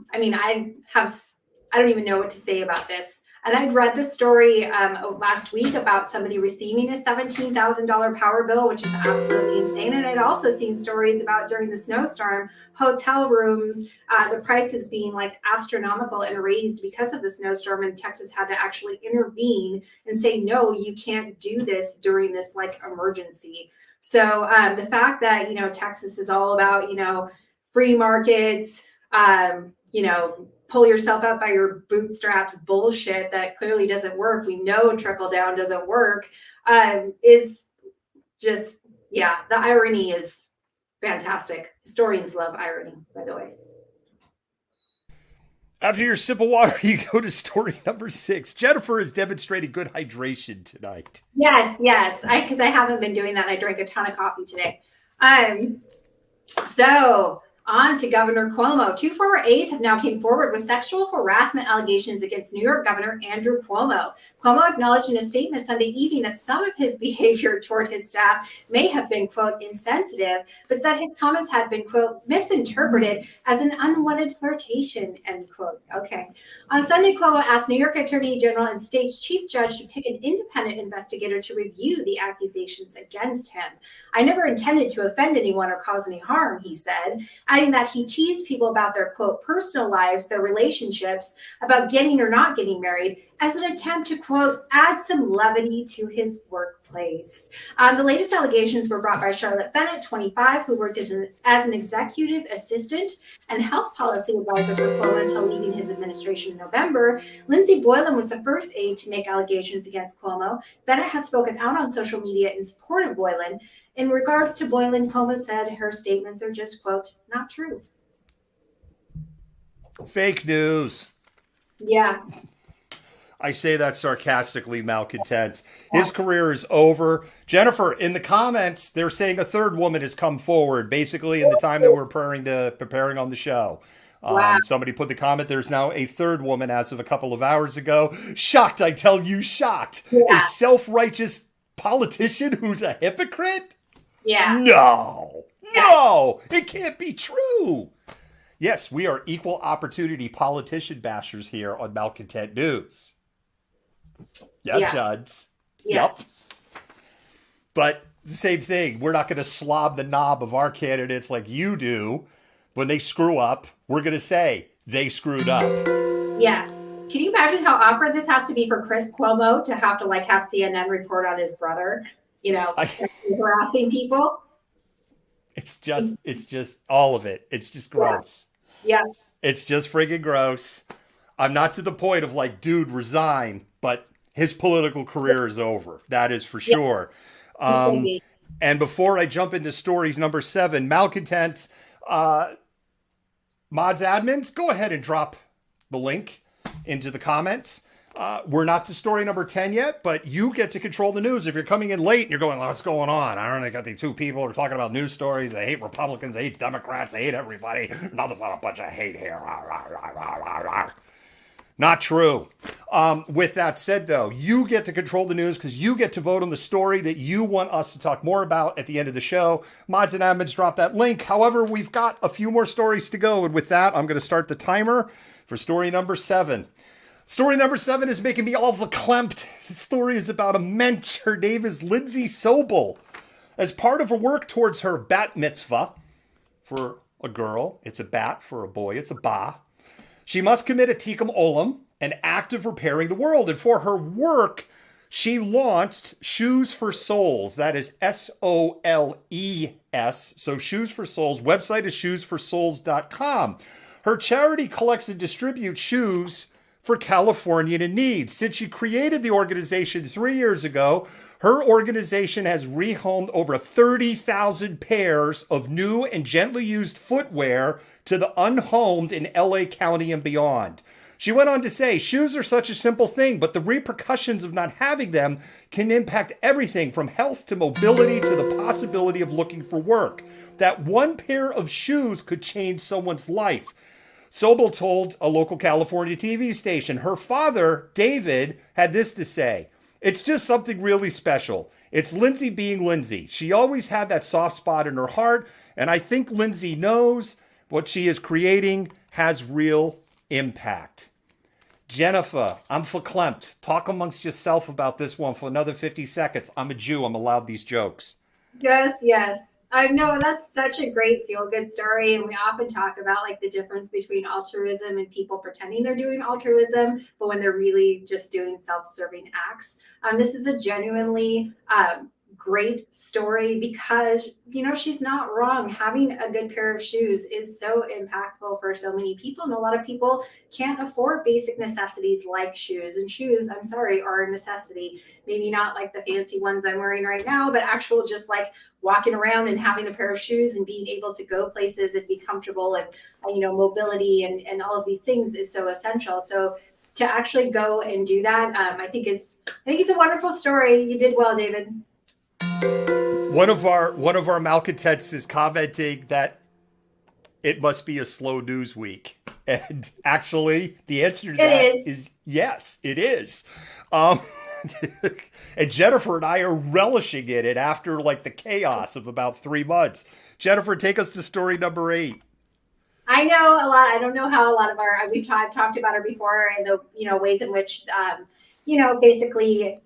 don't even know what to say about this. And I'd read the story last week about somebody receiving a $17,000 power bill, which is absolutely insane. And I'd also seen stories about during the snowstorm, hotel rooms, the prices being like astronomical and raised because of the snowstorm. And Texas had to actually intervene and say, no, you can't do this during this like emergency. So the fact that, Texas is all about, free markets, pull yourself up by your bootstraps bullshit that clearly doesn't work. We know trickle down doesn't work. Is just, the irony is fantastic. Historians love irony, by the way. After your sip of water, you go to story number 6. Jennifer is demonstrating good hydration tonight. Yes. Because I haven't been doing that. I drank a ton of coffee today. So on to Governor Cuomo. 2 former aides have now came forward with sexual harassment allegations against New York Governor Andrew Cuomo. Cuomo acknowledged in a statement Sunday evening that some of his behavior toward his staff may have been, quote, insensitive, but said his comments had been, quote, misinterpreted as an unwanted flirtation, end quote. Okay. On Sunday, Cuomo asked New York Attorney General and state's chief judge to pick an independent investigator to review the accusations against him. I never intended to offend anyone or cause any harm, he said, adding that he teased people about their, quote, personal lives, their relationships, about getting or not getting married, as an attempt to, quote, add some levity to his workplace. The latest allegations were brought by Charlotte Bennett, 25, who worked as an executive assistant and health policy advisor for Cuomo until leaving his administration in November. Lindsay Boylan was the first aide to make allegations against Cuomo. Bennett has spoken out on social media in support of Boylan. In regards to Boylan, Cuomo said her statements are just, quote, not true. Fake news. Yeah. I say that sarcastically, Malcontent. His career is over. Jennifer, in the comments, they're saying a third woman has come forward, basically in the time that we're preparing on the show. Wow. Somebody put the comment, there's now a third woman as of a couple of hours ago. Shocked, I tell you, shocked. Yeah. A self-righteous politician who's a hypocrite? Yeah. No, it can't be true. Yes, we are equal opportunity politician bashers here on Malcontent News. Yep, Yeah. Juds. Yeah. Yep. But the same thing. We're not going to slob the knob of our candidates like you do. When they screw up, we're going to say they screwed up. Yeah. Can you imagine how awkward this has to be for Chris Cuomo to have to have CNN report on his brother, harassing people? It's just all of it. It's just gross. Yeah. It's just friggin' gross. I'm not to the point of dude, resign, but his political career is over. That is for sure. And before I jump into stories number 7, Malcontent, mods admins, go ahead and drop the link into the comments. We're not to story number 10 yet, but you get to control the news. If you're coming in late and you're going, what's going on? I don't know, got these 2 people who are talking about news stories. They hate Republicans, they hate Democrats, they hate everybody. Nothing but a bunch of hate here. Not true. With that said, though, you get to control the news because you get to vote on the story that you want us to talk more about at the end of the show. Mods and admins, drop that link. However, we've got a few more stories to go. And with that, I'm going to start the timer for story number 7. Story number 7 is making me all verklempt. This story is about a mensch. Her name is Lindsay Sobel. As part of her work towards her bat mitzvah for a girl. It's a bat. For a boy, it's a ba. She must commit a tikkun olam, an act of repairing the world. And for her work, she launched Shoes for Souls. That is SOLES. So Shoes for Souls. Website is shoesforsouls.com. Her charity collects and distributes shoes for Californian in need. Since she created the organization 3 years ago, her organization has rehomed over 30,000 pairs of new and gently used footwear to the unhomed in LA County and beyond. She went on to say, shoes are such a simple thing, but the repercussions of not having them can impact everything from health to mobility to the possibility of looking for work. That one pair of shoes could change someone's life. Sobel told a local California TV station. Her father, David, had this to say. It's just something really special. It's Lindsay being Lindsay. She always had that soft spot in her heart, and I think Lindsay knows what she is creating has real impact. Jennifer, I'm verklempt. Talk amongst yourself about this one for another 50 seconds. I'm a Jew. I'm allowed these jokes. Yes. I know that's such a great feel-good story, and we often talk about like the difference between altruism and people pretending they're doing altruism, but when they're really just doing self-serving acts. This is a genuinely great story because, you know, she's not wrong. Having a good pair of shoes is so impactful for so many people, and a lot of people can't afford basic necessities like shoes. And shoes, I'm sorry, are a necessity. Maybe not like the fancy ones I'm wearing right now, but actual just like walking around and having a pair of shoes and being able to go places and be comfortable and, you know, mobility and all of these things is so essential. So to actually go and do that, I think it's a wonderful story. You did well, David. One of our malcontents is commenting that it must be a slow news week. And actually, the answer to that is yes, it is. And Jennifer and I are relishing in it after like the chaos of about 3 months. Jennifer, take us to story number 8. I know a lot. I don't know how a lot of I've talked about her before and the, you know, ways in which, you know, basically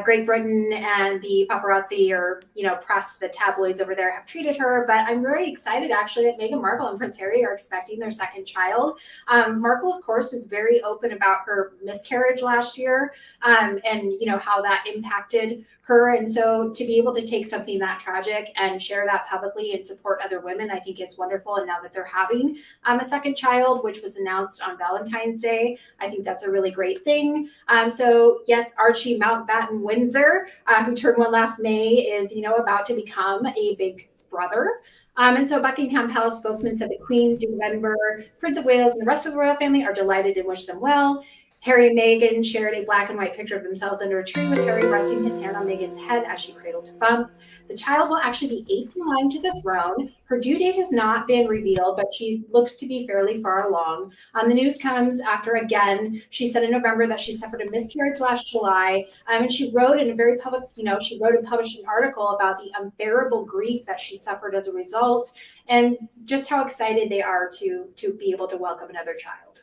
Great Britain and the paparazzi or, you know, press, the tabloids over there have treated her. But I'm very excited actually that Meghan Markle and Prince Harry are expecting their second child. Markle, of course, was very open about her miscarriage last year and, you know, how that impacted her. And so to be able to take something that tragic and share that publicly and support other women, I think is wonderful. And now that they're having a second child, which was announced on Valentine's Day, I think that's a really great thing. So yes, Archie Mountbatten Windsor, who turned 1 last May, is, you know, about to become a big brother. And so Buckingham Palace spokesman said the Queen, Duke of Edinburgh, Prince of Wales, and the rest of the royal family are delighted and wish them well. Harry and Meghan shared a black and white picture of themselves under a tree with Harry resting his hand on Meghan's head as she cradles her bump. The child will actually be 8th in line to the throne. Her due date has not been revealed, but she looks to be fairly far along. The news comes after, again, she said in November that she suffered a miscarriage last July. And she wrote in a very public, you know, she wrote and published an article about the unbearable grief that she suffered as a result and just how excited they are to be able to welcome another child.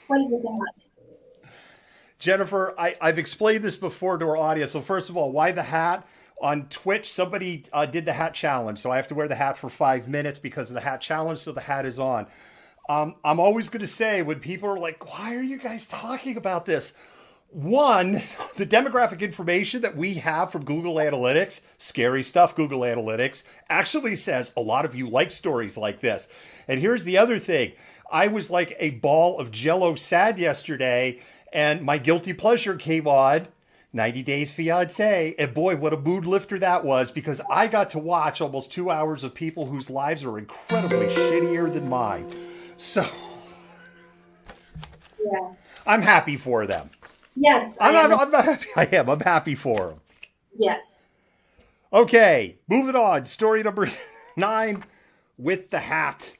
What is with that? Jennifer, I've explained this before to our audience. So first of all, why the hat? On Twitch, somebody did the hat challenge. So I have to wear the hat for 5 minutes because of the hat challenge. So the hat is on. I'm always going to say when people are like, why are you guys talking about this? One, the demographic information that we have from Google Analytics, scary stuff, Google Analytics, actually says a lot of you like stories like this. And here's the other thing. I was like a ball of Jell-O sad yesterday, and my guilty pleasure came on, 90 Days Fiancé. And boy, what a mood lifter that was, because I got to watch almost 2 hours of people whose lives are incredibly shittier than mine. So, yeah, I'm happy for them. Yes, I'm happy. I am. I'm happy for them. Yes. Okay, moving on. Story number 9 with the hat.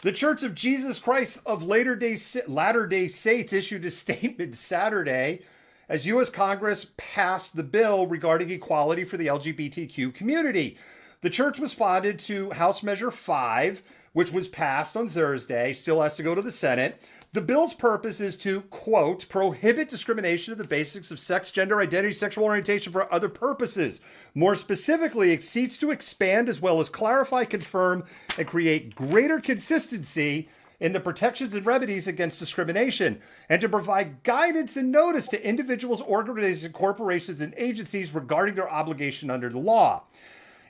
The Church of Jesus Christ of Latter-day Saints issued a statement Saturday as U.S. Congress passed the bill regarding equality for the LGBTQ community. The church responded to House Measure 5, which was passed on Thursday, still has to go to the Senate, The bill's purpose is to, quote, prohibit discrimination of the basics of sex, gender, identity, sexual orientation for other purposes. More specifically, it seeks to expand as well as clarify, confirm, and create greater consistency in the protections and remedies against discrimination, and to provide guidance and notice to individuals, organizations, corporations, and agencies regarding their obligation under the law.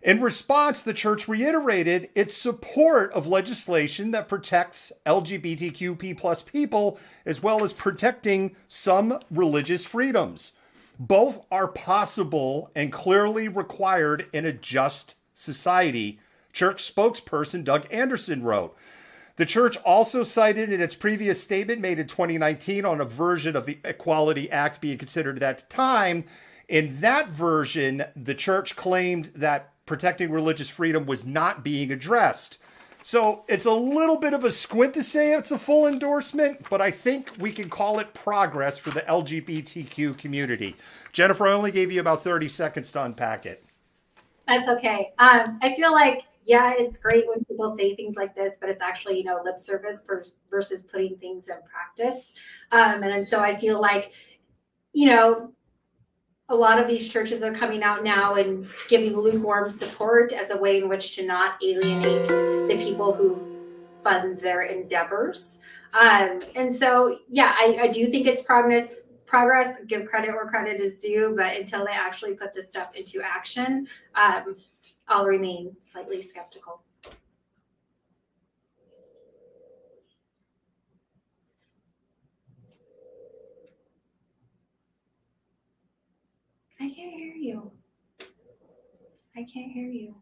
In response, the church reiterated its support of legislation that protects LGBTQP plus people, as well as protecting some religious freedoms. Both are possible and clearly required in a just society, church spokesperson Doug Anderson wrote. The church also cited in its previous statement made in 2019 on a version of the Equality Act being considered at the time. In that version, the church claimed that protecting religious freedom was not being addressed. So it's a little bit of a squint to say it's a full endorsement, but I think we can call it progress for the LGBTQ community. Jennifer, I only gave you about 30 seconds to unpack it. That's okay. I feel like, yeah, it's great when people say things like this, but it's actually, lip service versus putting things in practice. And so I feel like, a lot of these churches are coming out now and giving lukewarm support as a way in which to not alienate the people who fund their endeavors. And so, yeah, I do think it's progress, give credit where credit is due, but until they actually put this stuff into action, I'll remain slightly skeptical. I can't hear you. I can't hear you.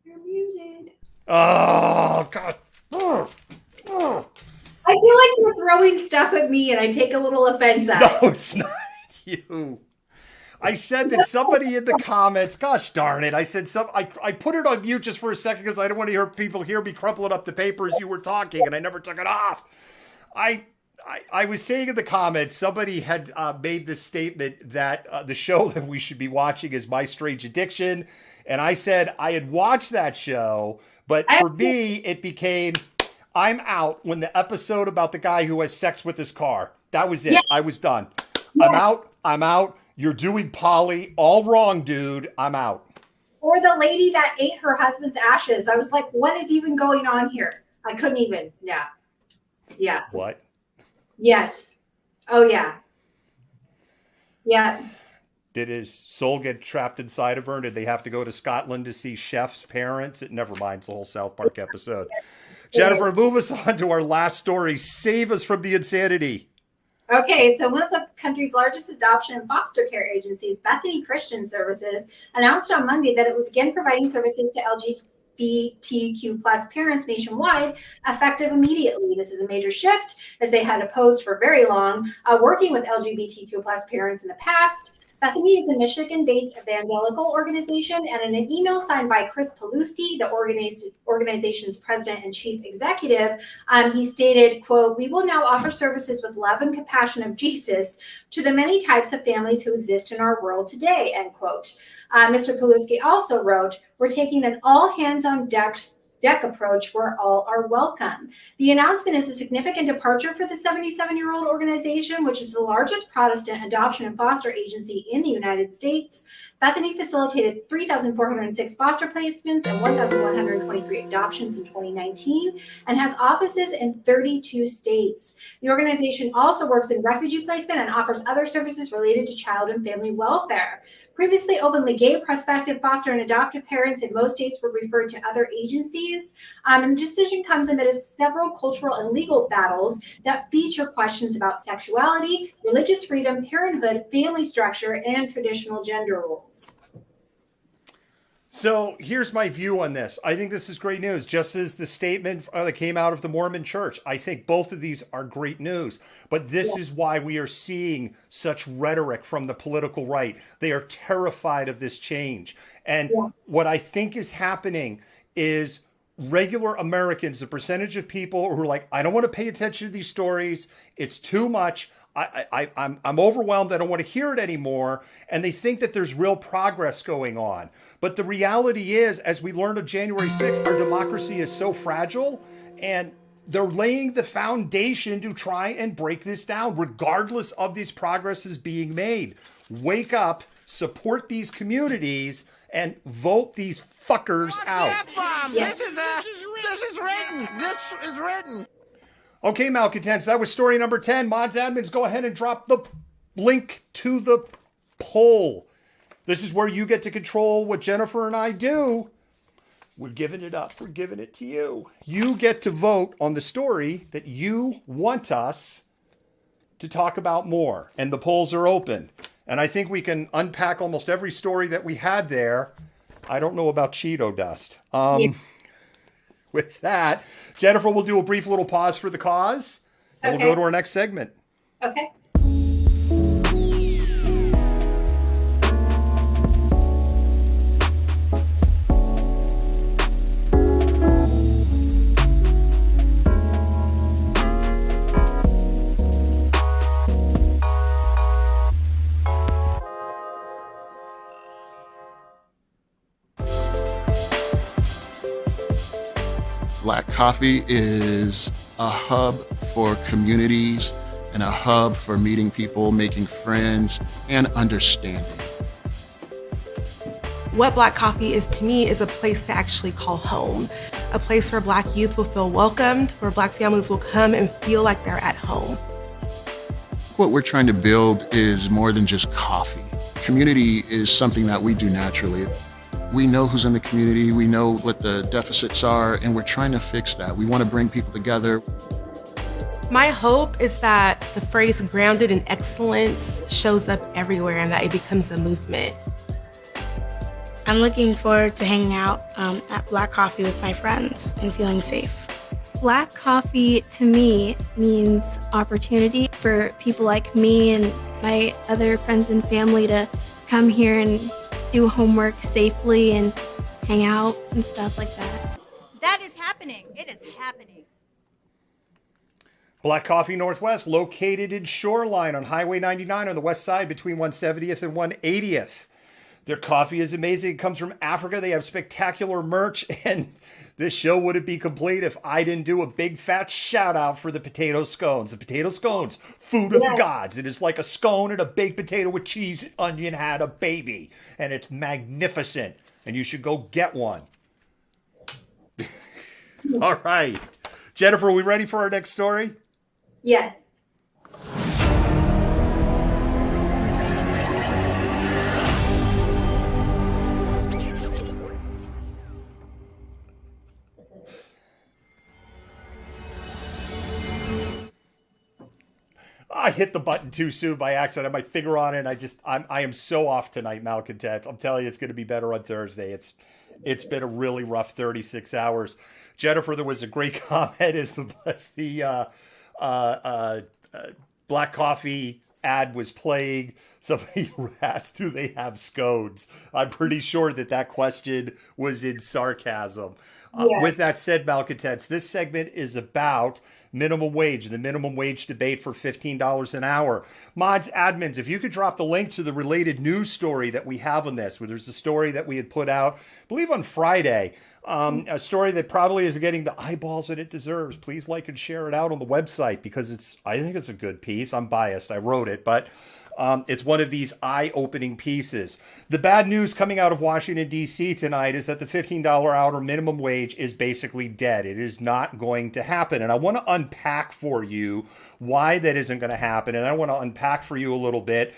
You're muted. Oh, God. I feel like you're throwing stuff at me and I take a little offense at it. No, it's not you. I said that somebody in the comments, gosh darn it, I said I put it on mute just for a second because I don't want to hear people hear me crumpling up the paper as you were talking, and I never took it off. I was saying in the comments, somebody had made this statement that the show that we should be watching is My Strange Addiction, and I said I had watched that show, but for me, it became, I'm out when the episode about the guy who has sex with his car. That was it. Yeah. I was done. Yeah. I'm out. You're doing poly all wrong, dude. I'm out. Or the lady that ate her husband's ashes. I was like, what is even going on here? I couldn't even. Yeah. Yeah. What? Yes. Oh, yeah. Yeah. Did his soul get trapped inside of her? Did they have to go to Scotland to see Chef's parents? Never mind. It's the whole South Park episode. Jennifer, move us on to our last story. Save us from the insanity. Okay, so one of the country's largest adoption and foster care agencies, Bethany Christian Services, announced on Monday that it would begin providing services to LGBTQ plus parents nationwide, effective immediately. This is a major shift as they had opposed for very long working with LGBTQ plus parents in the past. Bethany is a Michigan-based evangelical organization, and in an email signed by Chris Paluski, the organization's president and chief executive, he stated, quote, "We will now offer services with love and compassion of Jesus to the many types of families who exist in our world today," end quote. Mr. Paluski also wrote, "We're taking an all-hands-on-deck approach where all are welcome." The announcement is a significant departure for the 77-year-old organization, which is the largest Protestant adoption and foster agency in the United States. Bethany facilitated 3,406 foster placements and 1,123 adoptions in 2019 and has offices in 32 states. The organization also works in refugee placement and offers other services related to child and family welfare. Previously openly gay, prospective, foster, and adoptive parents in most states were referred to other agencies. And the decision comes amid several cultural and legal battles that feature questions about sexuality, religious freedom, parenthood, family structure, and traditional gender roles. So here's my view on this. I think this is great news, just as the statement that came out of the Mormon Church. I think both of these are great news, but this is why we are seeing such rhetoric from the political right. They are terrified of this change. And what I think is happening is regular Americans, the percentage of people who are like, I don't want to pay attention to these stories. It's too much. I'm overwhelmed. I don't want to hear it anymore. And they think that there's real progress going on. But the reality is, as we learned on January 6th, our democracy is so fragile, and they're laying the foundation to try and break this down, regardless of these progresses being made. Wake up, support these communities, and vote these fuckers out. This is written. This is written. Okay, Malcontents, that was story number 10. Mods admins, go ahead and drop the link to the poll. This is where you get to control what Jennifer and I do. We're giving it up. We're giving it to you. You get to vote on the story that you want us to talk about more. And the polls are open. And I think we can unpack almost every story that we had there. I don't know about Cheeto dust. With that, Jennifer will do a brief little pause for the cause. And we'll go to our next segment. Okay. Black Coffee is a hub for communities and a hub for meeting people, making friends, and understanding. What Black Coffee is to me is a place to actually call home, a place where Black youth will feel welcomed, where Black families will come and feel like they're at home. What we're trying to build is more than just coffee. Community is something that we do naturally. We know who's in the community, we know what the deficits are, and we're trying to fix that. We want to bring people together. My hope is that the phrase grounded in excellence shows up everywhere and that it becomes a movement. I'm looking forward to hanging out at Black Coffee with my friends and feeling safe. Black coffee to me means opportunity for people like me and my other friends and family to come here and do homework safely and hang out and stuff like that. That is happening. It is happening. Black Coffee Northwest, located in Shoreline on Highway 99 on the west side between 170th and 180th. Their coffee is amazing. It comes from Africa. They have spectacular merch, and this show wouldn't be complete if I didn't do a big fat shout out for the potato scones. The potato scones, food of the gods. It is like a scone and a baked potato with cheese and onion had a baby, and it's magnificent, and you should go get one. All right. Jennifer, are we ready for our next story? Yes. I hit the button too soon by accident. I had my finger on it. And I am so off tonight, Malcontent. I'm telling you, it's going to be better on Thursday. It's been a really rough 36 hours. Jennifer, there was a great comment as the Black Coffee ad was playing. Somebody asked, do they have scones? I'm pretty sure that question was in sarcasm. With that said, Malcontents, this segment is about minimum wage, the minimum wage debate for $15 an hour. Mods, admins, if you could drop the link to the related news story that we have on this, where there's a story that we had put out, I believe on Friday, a story that probably is getting the eyeballs that it deserves. Please like and share it out on the website because I think it's a good piece. I'm biased. I wrote it, but it's one of these eye-opening pieces. The bad news coming out of Washington, D.C. tonight is that the $15 hour minimum wage is basically dead. It is not going to happen. And I want to unpack for you why that isn't going to happen. And I want to unpack for you a little bit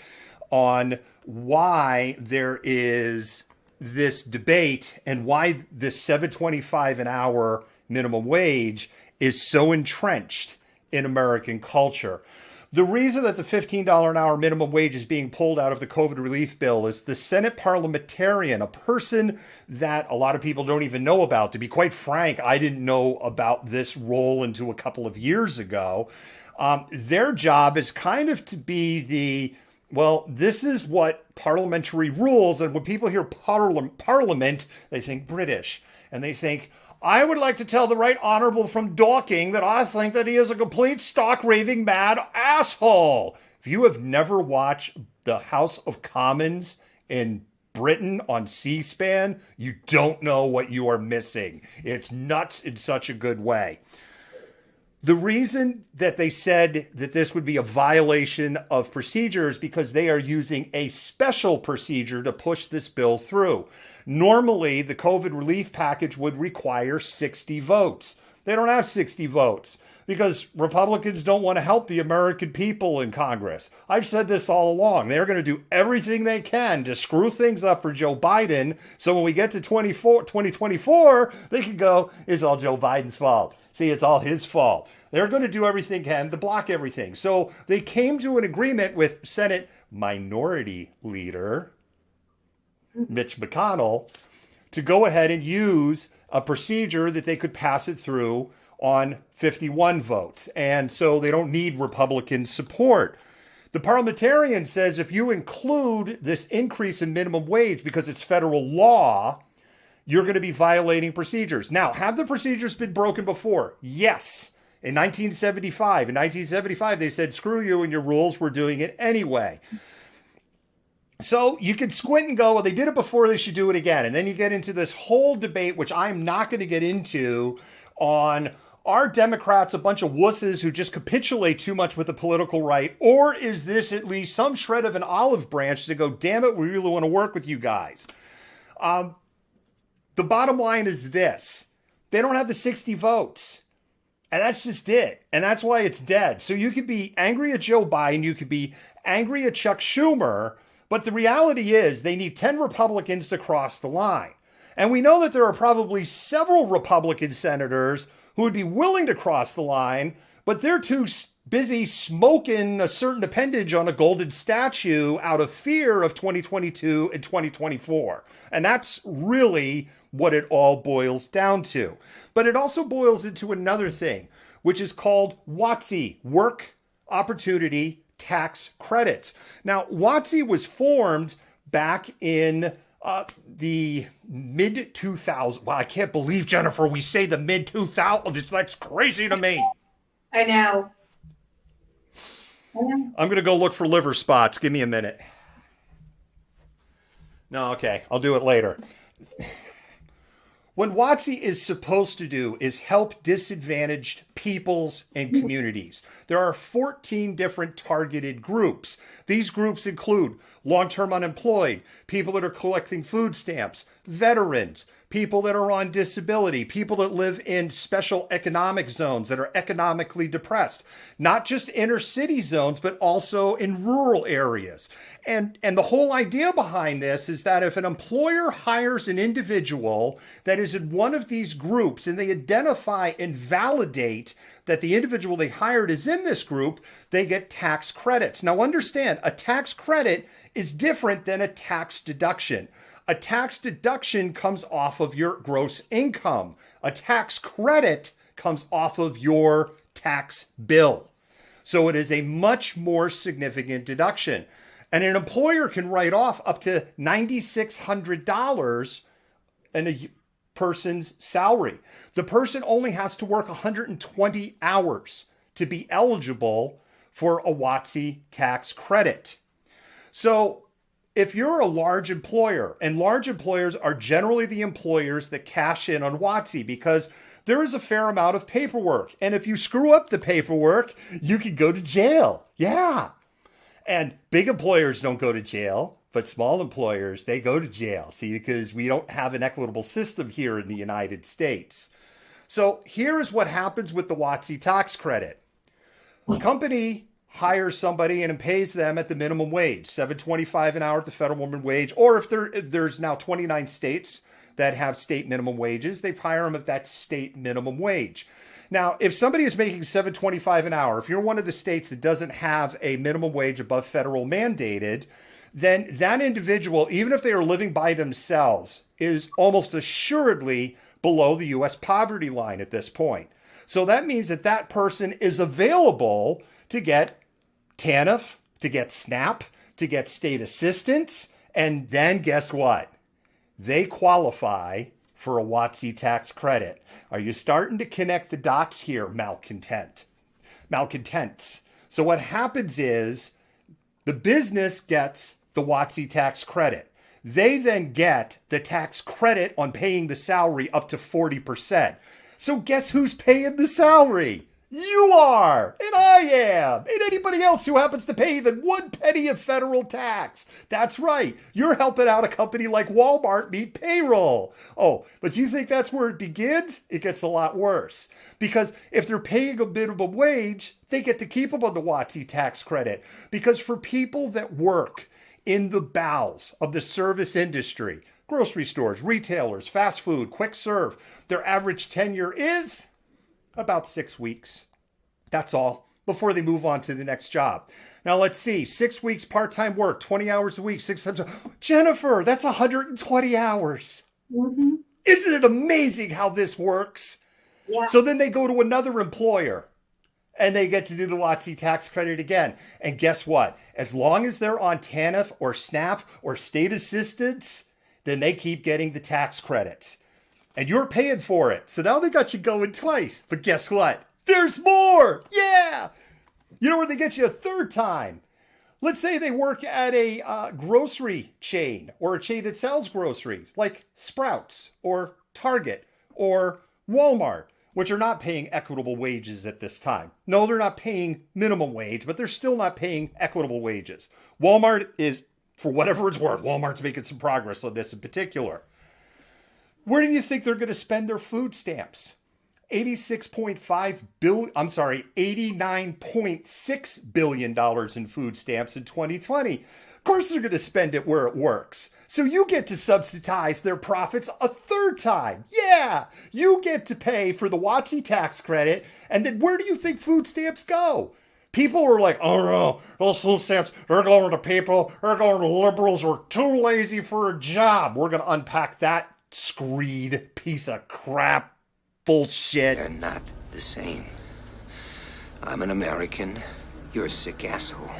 on why there is this debate and why this $7.25 an hour minimum wage is so entrenched in American culture. The reason that the $15 an hour minimum wage is being pulled out of the COVID relief bill is the Senate parliamentarian, a person that a lot of people don't even know about. To be quite frank, I didn't know about this role until a couple of years ago. Their job is kind of to be this is what parliamentary rules, and when people hear parliament, they think British, and they think, I would like to tell the right honorable from Dorking that I think that he is a complete stock raving mad asshole. If you have never watched the House of Commons in Britain on C-SPAN, you don't know what you are missing. It's nuts in such a good way. The reason that they said that this would be a violation of procedure is because they are using a special procedure to push this bill through. Normally, the COVID relief package would require 60 votes. They don't have 60 votes because Republicans don't want to help the American people in Congress. I've said this all along. They're going to do everything they can to screw things up for Joe Biden. So when we get to 2024, they can go, it's all Joe Biden's fault. See, it's all his fault. They're going to do everything they can to block everything. So they came to an agreement with Senate Minority Leader Mitch McConnell to go ahead and use a procedure that they could pass it through on 51 votes. And so they don't need Republican support. The parliamentarian says if you include this increase in minimum wage because it's federal law, you're going to be violating procedures. Now, have the procedures been broken before? Yes. In 1975. In 1975, they said, screw you and your rules. We're doing it anyway. So you can squint and go, well, they did it before, they should do it again. And then you get into this whole debate, which I'm not going to get into, on are Democrats a bunch of wusses who just capitulate too much with the political right? Or is this at least some shred of an olive branch to go, damn it, we really want to work with you guys? The bottom line is this. They don't have the 60 votes. And that's just it. And that's why it's dead. So you could be angry at Joe Biden. You could be angry at Chuck Schumer. But the reality is they need 10 Republicans to cross the line. And we know that there are probably several Republican senators who would be willing to cross the line, but they're too busy smoking a certain appendage on a golden statue out of fear of 2022 and 2024. And that's really what it all boils down to. But it also boils into another thing, which is called WOTC, Work Opportunity Tax Credits. Now, WOTC was formed back in the mid-2000s. Wow, I can't believe, Jennifer, we say the mid-2000s. That's crazy to me. I know. I'm going to go look for liver spots. Give me a minute. No, okay. I'll do it later. What WOTC is supposed to do is help disadvantaged peoples and communities. There are 14 different targeted groups. These groups include long-term unemployed, people that are collecting food stamps, veterans, people that are on disability, people that live in special economic zones that are economically depressed, not just inner city zones, but also in rural areas. And the whole idea behind this is that if an employer hires an individual that is in one of these groups and they identify and validate that the individual they hired is in this group, they get tax credits. Now understand, a tax credit is different than a tax deduction. A tax deduction comes off of your gross income. A tax credit comes off of your tax bill. So it is a much more significant deduction. And an employer can write off up to $9,600 in a person's salary. The person only has to work 120 hours to be eligible for a WOTC tax credit. So if you're a large employer, and large employers are generally the employers that cash in on WOTC because there is a fair amount of paperwork. And if you screw up the paperwork, you can go to jail. Yeah. And big employers don't go to jail, but small employers, they go to jail. See, because we don't have an equitable system here in the United States. So here is what happens with the WOTC tax credit. A company hires somebody and pays them at the minimum wage, $7.25 an hour at the federal minimum wage, or if there's now 29 states that have state minimum wages, they hire them at that state minimum wage. Now, if somebody is making $7.25 an hour, if you're one of the states that doesn't have a minimum wage above federal mandated, then that individual, even if they are living by themselves, is almost assuredly below the U.S. poverty line at this point. So that means that that person is available to get TANF, to get SNAP, to get state assistance, and then guess what? They qualify for a WOTC tax credit. Are you starting to connect the dots here, malcontents? So what happens is the business gets the WOTC tax credit. They then get the tax credit on paying the salary up to 40%. So guess who's paying the salary? You are, and I am, and anybody else who happens to pay even 1 penny of federal tax. That's right. You're helping out a company like Walmart meet payroll. Oh, but you think that's where it begins? It gets a lot worse. Because if they're paying a minimum wage, they get to keep them on the WOTC tax credit. Because for people that work in the bowels of the service industry, grocery stores, retailers, fast food, quick serve, their average tenure is about 6 weeks. That's all, before they move on to the next job. Now let's see, 6 weeks part-time work, 20 hours a week, 6 times. Jennifer, that's 120 hours. Mm-hmm. Isn't it amazing how this works? Yeah. So then they go to another employer and they get to do the WOTC tax credit again. And guess what? As long as they're on TANF or SNAP or state assistance, then they keep getting the tax credits. And you're paying for it. So now they got you going twice. But guess what? There's more. Yeah. You know where they get you a third time? Let's say they work at a grocery chain or a chain that sells groceries like Sprouts or Target or Walmart, which are not paying equitable wages at this time. No, they're not paying minimum wage, but they're still not paying equitable wages. Walmart is, for whatever it's worth, Walmart's making some progress on this in particular. Where do you think they're going to spend their food stamps? $89.6 billion in food stamps in 2020. Of course they're going to spend it where it works. So you get to subsidize their profits a third time. Yeah, you get to pay for the WOTC tax credit. And then where do you think food stamps go? People are like, oh no, those food stamps, they're going to people, they're going to liberals who are too lazy for a job. We're going to unpack that screed piece of crap bullshit. They're not the same. I'm an American. You're a sick asshole.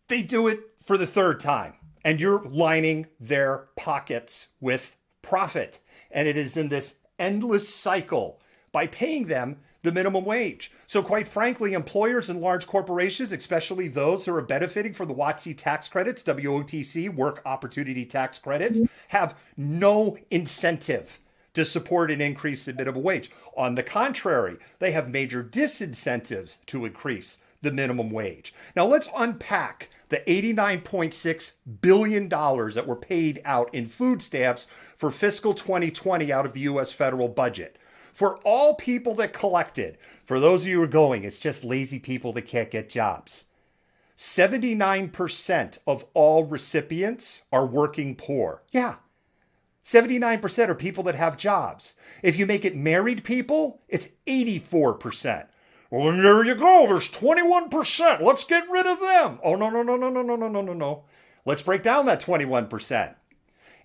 They do it for the third time, and you're lining their pockets with profit. And it is in this endless cycle by paying them the minimum wage. So quite frankly, employers and large corporations, especially those who are benefiting from the WOTC tax credits, WOTC, Work Opportunity Tax Credits, have no incentive to support an increase in minimum wage. On the contrary, they have major disincentives to increase the minimum wage. Now let's unpack the $89.6 billion that were paid out in food stamps for fiscal 2020 out of the U.S. federal budget. For all people that collected, for those of you who are going, it's just lazy people that can't get jobs. 79% of all recipients are working poor. Yeah. 79% are people that have jobs. If you make it married people, it's 84%. Well, then there you go. There's 21%. Let's get rid of them. Oh, no. Let's break down that 21%.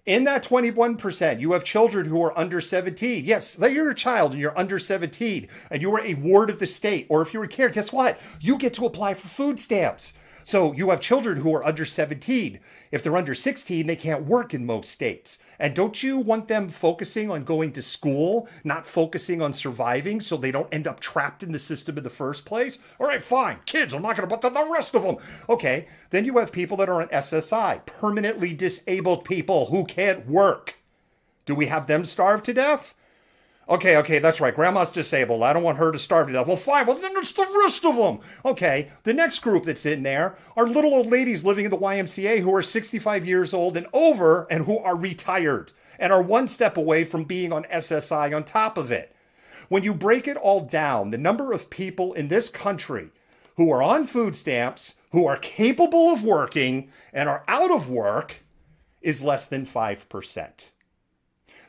In that 21%, you have children who are under 17. Yes, you're a child and you're under 17 and you are a ward of the state. Or if you're a care, guess what? You get to apply for food stamps. So you have children who are under 17. If they're under 16, they can't work in most states. And don't you want them focusing on going to school, not focusing on surviving so they don't end up trapped in the system in the first place? All right, fine. Kids, I'm not going to put the rest of them. Okay, then you have people that are on SSI, permanently disabled people who can't work. Do we have them starve to death? Okay, that's right. Grandma's disabled. I don't want her to starve to death. Well, fine. Well, then it's the rest of them. Okay, the next group that's in there are little old ladies living in the YMCA who are 65 years old and over and who are retired and are one step away from being on SSI on top of it. When you break it all down, the number of people in this country who are on food stamps, who are capable of working and are out of work is less than 5%.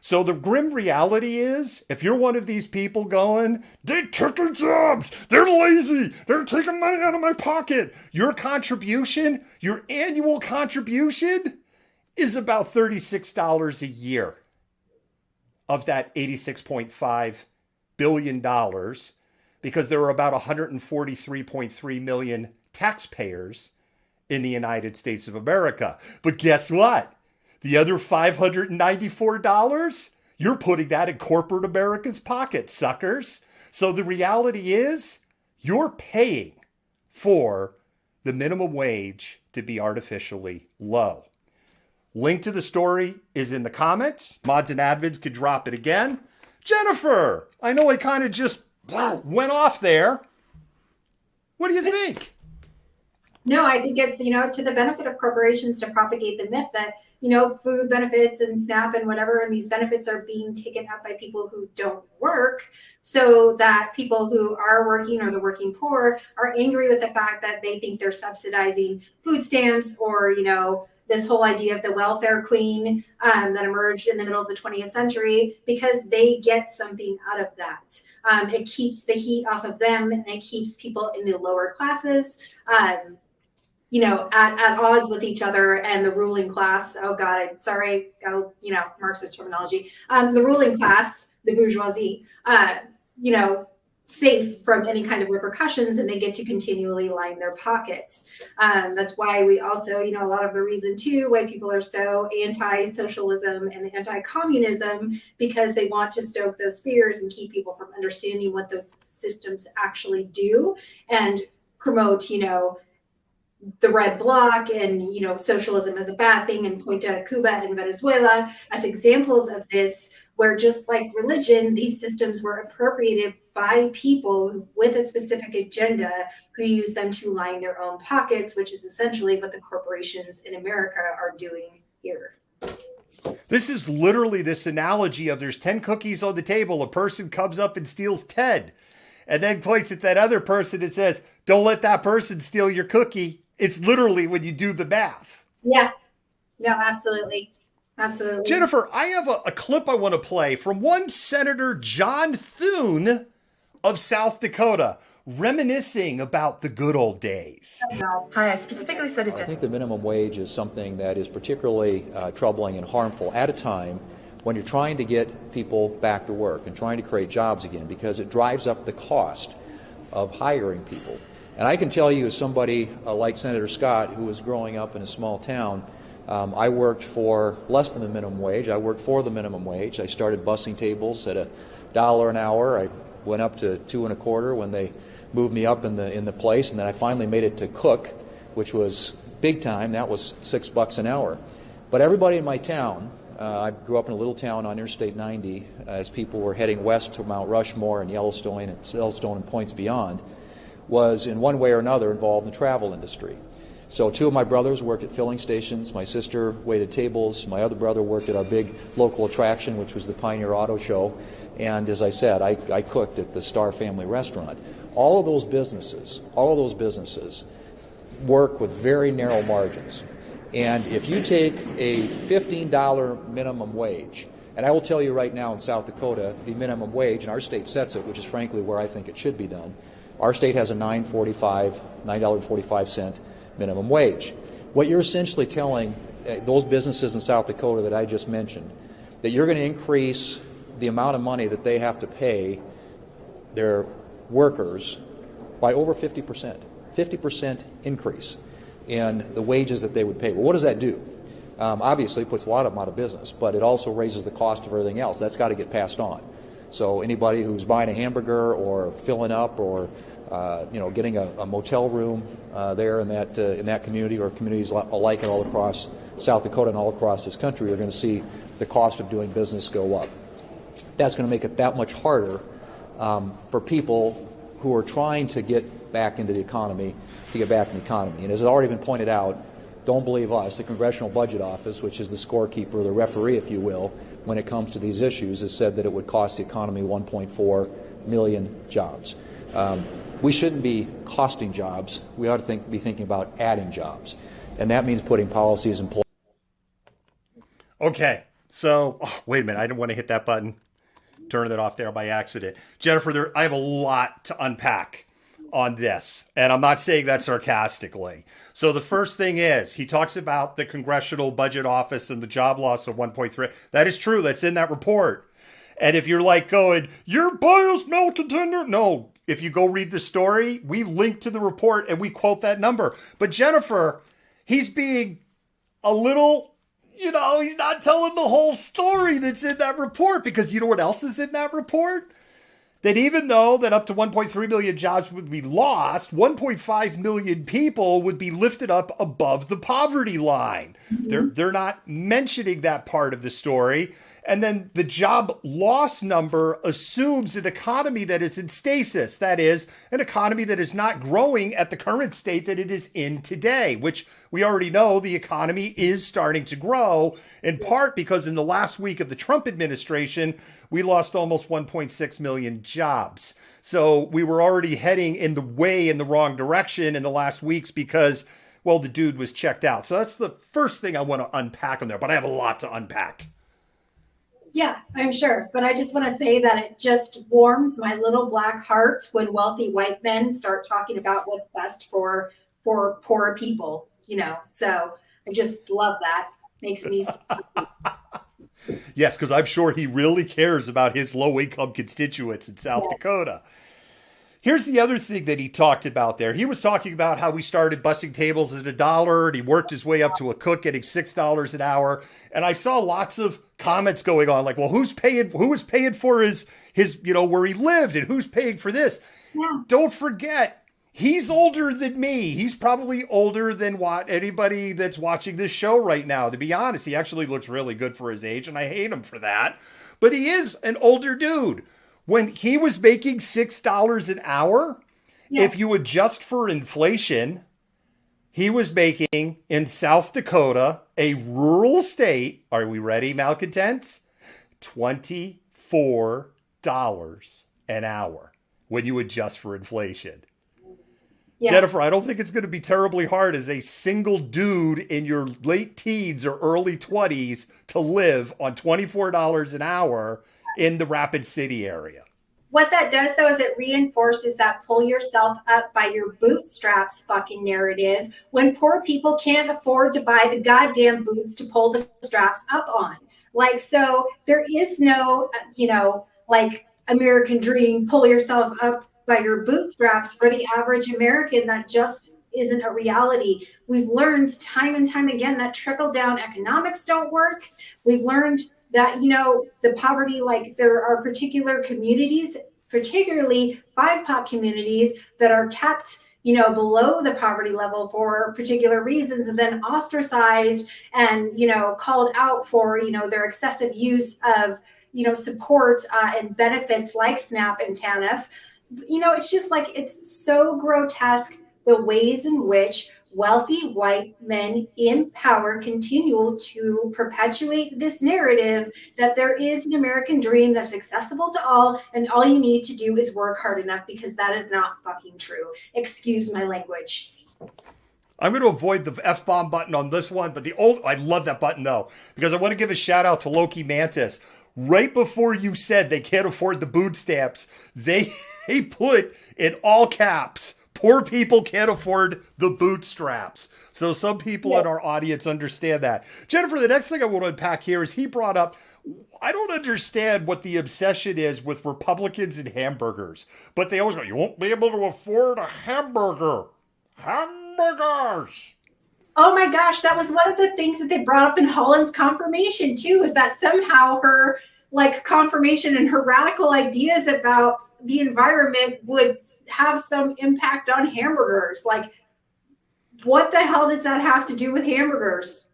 So the grim reality is, if you're one of these people going, they took our jobs, they're lazy, they're taking money out of my pocket, your contribution, your annual contribution is about $36 a year of that $86.5 billion because there are about 143.3 million taxpayers in the United States of America. But guess what? The other $594, you're putting that in corporate America's pocket, suckers. So the reality is you're paying for the minimum wage to be artificially low. Link to the story is in the comments. Mods and admins could drop it again. Jennifer, I know I kind of just went off there. What do you think? No, I think it's, to the benefit of corporations to propagate the myth that, food benefits and SNAP and whatever, and these benefits are being taken up by people who don't work, so that people who are working or the working poor are angry with the fact that they think they're subsidizing food stamps or, this whole idea of the welfare queen that emerged in the middle of the 20th century, because they get something out of that. It keeps the heat off of them, and it keeps people in the lower classes, at odds with each other and the ruling class. Oh God, I'm sorry, Marxist terminology. The ruling class, the bourgeoisie, safe from any kind of repercussions, and they get to continually line their pockets. That's why we also, a lot of the reason too why people are so anti-socialism and anti-communism, because they want to stoke those fears and keep people from understanding what those systems actually do, and promote, the red bloc and, socialism as a bad thing, and point to Cuba and Venezuela as examples of this, where just like religion, these systems were appropriated by people with a specific agenda who use them to line their own pockets, which is essentially what the corporations in America are doing here. This is literally this analogy of there's 10 cookies on the table. A person comes up and steals 10 and then points at that other person and says, don't let that person steal your cookie. It's literally when you do the math. Yeah, no, absolutely. Absolutely. Jennifer, I have a clip I want to play from one Senator John Thune of South Dakota, reminiscing about the good old days. Hi, I specifically said it. I think the minimum wage is something that is particularly troubling and harmful at a time when you're trying to get people back to work and trying to create jobs again, because it drives up the cost of hiring people. And I can tell you, as somebody like Senator Scott, who was growing up in a small town, I worked for less than the minimum wage. I worked for the minimum wage. I started bussing tables at $1 an hour. I went up to $2.25 when they moved me up in the place, and then I finally made it to cook, which was big time. That was $6 an hour. But everybody in my town, I grew up in a little town on Interstate 90, as people were heading west to Mount Rushmore and Yellowstone and points beyond, was in one way or another involved in the travel industry. So two of my brothers worked at filling stations. My sister waited tables. My other brother worked at our big local attraction, which was the Pioneer Auto Show. And as I said, I cooked at the Star Family Restaurant. All of those businesses work with very narrow margins. And if you take a $15 minimum wage, and I will tell you right now in South Dakota, the minimum wage, and our state sets it, which is frankly where I think it should be done, our state has a $9.45 minimum wage. What you're essentially telling those businesses in South Dakota that I just mentioned, that you're going to increase the amount of money that they have to pay their workers by over 50% increase in the wages that they would pay. Well, what does that do? Obviously, it puts a lot of them out of business, but it also raises the cost of everything else. That's got to get passed on. So anybody who's buying a hamburger or filling up or getting a motel room there in that community, or communities alike all across South Dakota and all across this country, are going to see the cost of doing business go up. That's going to make it that much harder for people who are trying to get back into the economy to get back in the economy. And as has already been pointed out, don't believe us. The Congressional Budget Office, which is the scorekeeper, the referee, if you will, when it comes to these issues, has said that it would cost the economy 1.4 million jobs. We shouldn't be costing jobs. We ought to be thinking about adding jobs. And that means putting policies in place. Okay, so, wait a minute. I didn't want to hit that button. Turn it off there by accident. Jennifer, I have a lot to unpack on this, and I'm not saying that sarcastically. So the first thing is, he talks about the Congressional Budget Office and the job loss of 1.3. That is true. That's in that report. And if you're like going, you're biased, malcontender. No, if you go read the story, we link to the report and we quote that number. But Jennifer, he's being a little, he's not telling the whole story that's in that report, because you know what else is in that report? That even though that up to 1.3 million jobs would be lost, 1.5 million people would be lifted up above the poverty line. They're not mentioning that part of the story. And then the job loss number assumes an economy that is in stasis. That is, an economy that is not growing at the current state that it is in today, which we already know the economy is starting to grow, in part because in the last week of the Trump administration, we lost almost 1.6 million jobs. So we were already heading in the wrong direction in the last weeks because, well, the dude was checked out. So that's the first thing I want to unpack on there, but I have a lot to unpack. Yeah, I'm sure. But I just want to say that it just warms my little black heart when wealthy white men start talking about what's best for poor people, So I just love that. Makes me Yes, because I'm sure he really cares about his low-income constituents in South Dakota. Here's the other thing that he talked about there. He was talking about how we started bussing tables at $1 and he worked his way up to a cook getting $6 an hour. And I saw lots of comments going on like, well, who was paying for his where he lived, and who's paying for this? Yeah. Don't forget, he's older than me. He's probably older than anybody that's watching this show right now. To be honest, he actually looks really good for his age, and I hate him for that. But he is an older dude. When he was making $6 an hour, if you adjust for inflation, he was making in South Dakota, a rural state, are we ready, malcontents? $24 an hour when you adjust for inflation. Yeah. Jennifer, I don't think it's going to be terribly hard as a single dude in your late teens or early 20s to live on $24 an hour in the Rapid City area. What that does, though, is it reinforces that pull yourself up by your bootstraps fucking narrative when poor people can't afford to buy the goddamn boots to pull the straps up on. So there is no, American dream, pull yourself up by your bootstraps for the average American. That just isn't a reality. We've learned time and time again that trickle-down economics don't work. We've learned that, the poverty, there are particular communities, particularly BIPOC communities, that are kept, below the poverty level for particular reasons, and then ostracized and, called out for, their excessive use of, support and benefits like SNAP and TANF. It's just it's so grotesque, the ways in which wealthy white men in power continue to perpetuate this narrative that there is an American dream that's accessible to all, and all you need to do is work hard enough, because that is not fucking true. Excuse my language. I'm going to avoid the F-bomb button on this one, but I love that button though, because I want to give a shout out to Loki Mantis. Right before you said they can't afford the boot stamps, they put in all caps, poor people can't afford the bootstraps. So some people in our audience understand that. Jennifer, the next thing I want to unpack here is he brought up, I don't understand what the obsession is with Republicans and hamburgers, but they always go, you won't be able to afford a hamburger. Hamburgers. Oh my gosh, that was one of the things that they brought up in Holland's confirmation too, is that somehow her confirmation and her radical ideas about the environment would have some impact on hamburgers. What the hell does that have to do with hamburgers?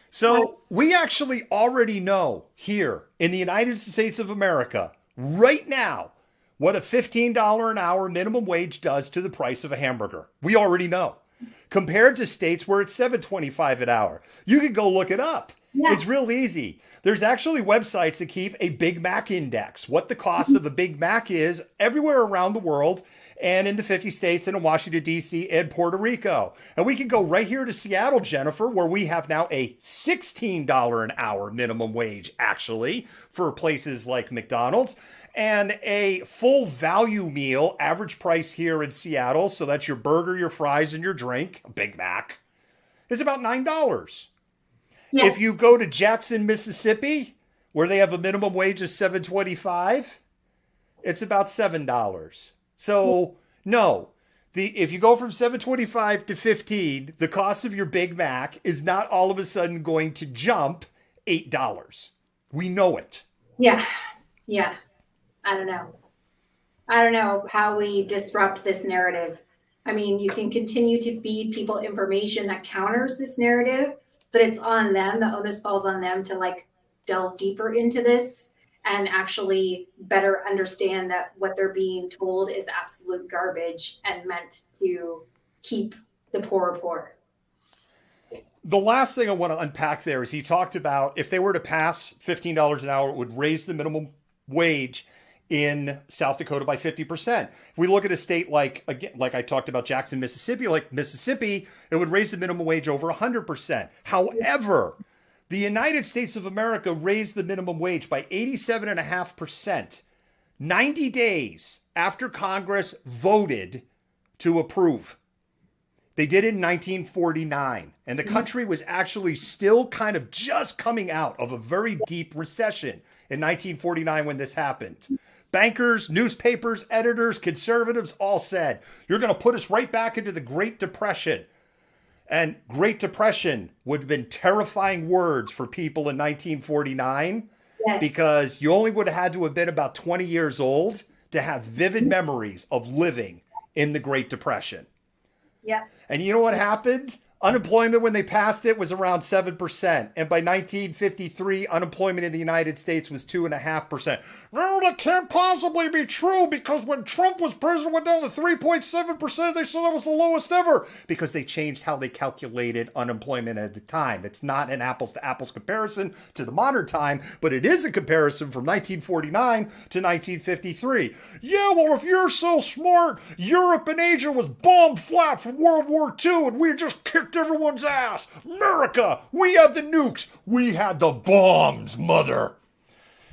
So we actually already know here in the United States of America right now what a $15 an hour minimum wage does to the price of a hamburger. We already know. Compared to states where it's $7.25 an hour. You can go look it up. Yeah. It's real easy. There's actually websites that keep a Big Mac index, what the cost of a Big Mac is everywhere around the world, and in the 50 states and in Washington, D.C. and Puerto Rico. And we can go right here to Seattle, Jennifer, where we have now a $16 an hour minimum wage, actually, for places like McDonald's. And a full value meal, average price here in Seattle, so that's your burger, your fries, and your drink, a Big Mac, is about $9. Yeah. If you go to Jackson, Mississippi, where they have a minimum wage of $7.25, it's about $7. So, no, If you go from 7.25 to 15, the cost of your Big Mac is not all of a sudden going to jump $8. We know it. Yeah. Yeah. I don't know. I don't know how we disrupt this narrative. I mean, you can continue to feed people information that counters this narrative, but it's on them. The onus falls on them to like delve deeper into this and actually better understand that what they're being told is absolute garbage and meant to keep the poor. The last thing I want to unpack there is he talked about if they were to pass $15 an hour, it would raise the minimum wage in South Dakota by 50%. If we look at a state like I talked about Jackson, Mississippi, it would raise the minimum wage over 100%. However, the United States of America raised the minimum wage by 87.5%, 90 days after Congress voted to approve. They did it in 1949, and the country was actually still kind of just coming out of a very deep recession in 1949 when this happened. Bankers, newspapers, editors, conservatives all said, you're going to put us right back into the Great Depression. And Great Depression would have been terrifying words for people in 1949 because you only would have had to have been about 20 years old to have vivid memories of living in the Great Depression. Yeah. And you know what happened? Unemployment when they passed it was around 7%. And by 1953, unemployment in the United States was 2.5%. Well, that can't possibly be true because when Trump was president, it went down to 3.7%. They said that was the lowest ever because they changed how they calculated unemployment at the time. It's not an apples to apples comparison to the modern time, but it is a comparison from 1949 to 1953. Yeah, well, if you're so smart, Europe and Asia was bombed flat from World War II and we just kicked everyone's ass. America, we had the nukes. We had the bombs, mother.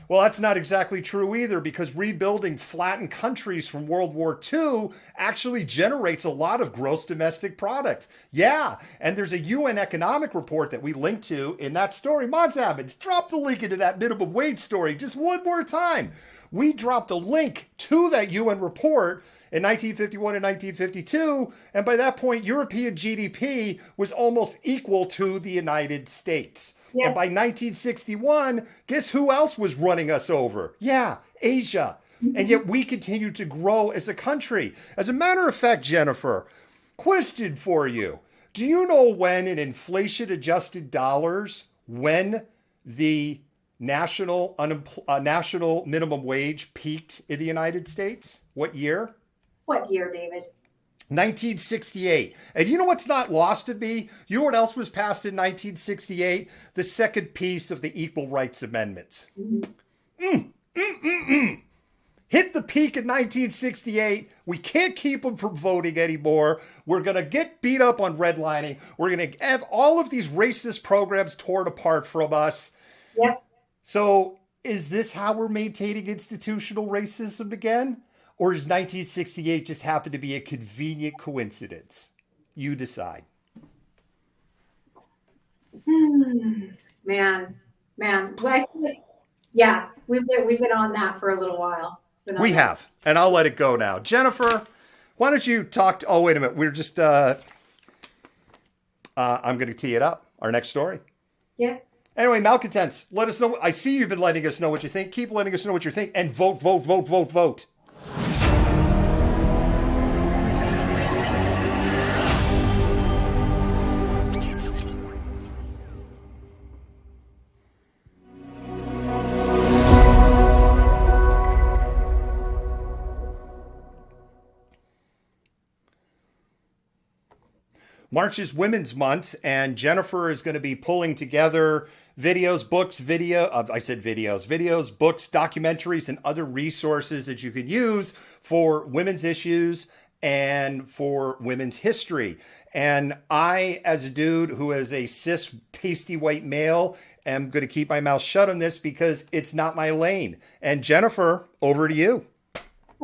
Well, that's not exactly true either because rebuilding flattened countries from World War II actually generates a lot of gross domestic product. Yeah, and there's a UN economic report that we linked to in that story. Monzabins, drop the link into that minimum wage story just one more time. We dropped a link to that UN report in 1951 and 1952, and by that point, European GDP was almost equal to the United States. Yeah. And by 1961, guess who else was running us over? Yeah, Asia. And yet we continue to grow as a country. As a matter of fact, Jennifer, question for you. Do you know when in inflation-adjusted dollars, when the national minimum wage peaked in the United States? What year? What year, David? 1968. And you know what's not lost to me? You know what else was passed in 1968? The second piece of the Equal Rights Amendments. Hit the peak in 1968. We can't keep them from voting anymore. We're going to get beat up on redlining. We're going to have all of these racist programs torn apart from us. Yep. So is this how we're maintaining institutional racism again? Or does 1968 just happen to be a convenient coincidence? You decide. Man. Well, I feel like, yeah, we've been on that for a little while. We have, and I'll let it go now. Jennifer, why don't you talk to, oh, wait a minute. We're just, I'm going to tee it up. Our next story. Yeah. Anyway, Malcontents, let us know. I see you've been letting us know what you think. Keep letting us know what you think. And vote. March is Women's Month, and Jennifer is going to be pulling together videos, books, documentaries, and other resources that you can use for women's issues and for women's history. And I, as a dude who is a cis, pasty white male, am going to keep my mouth shut on this because it's not my lane. And Jennifer, over to you.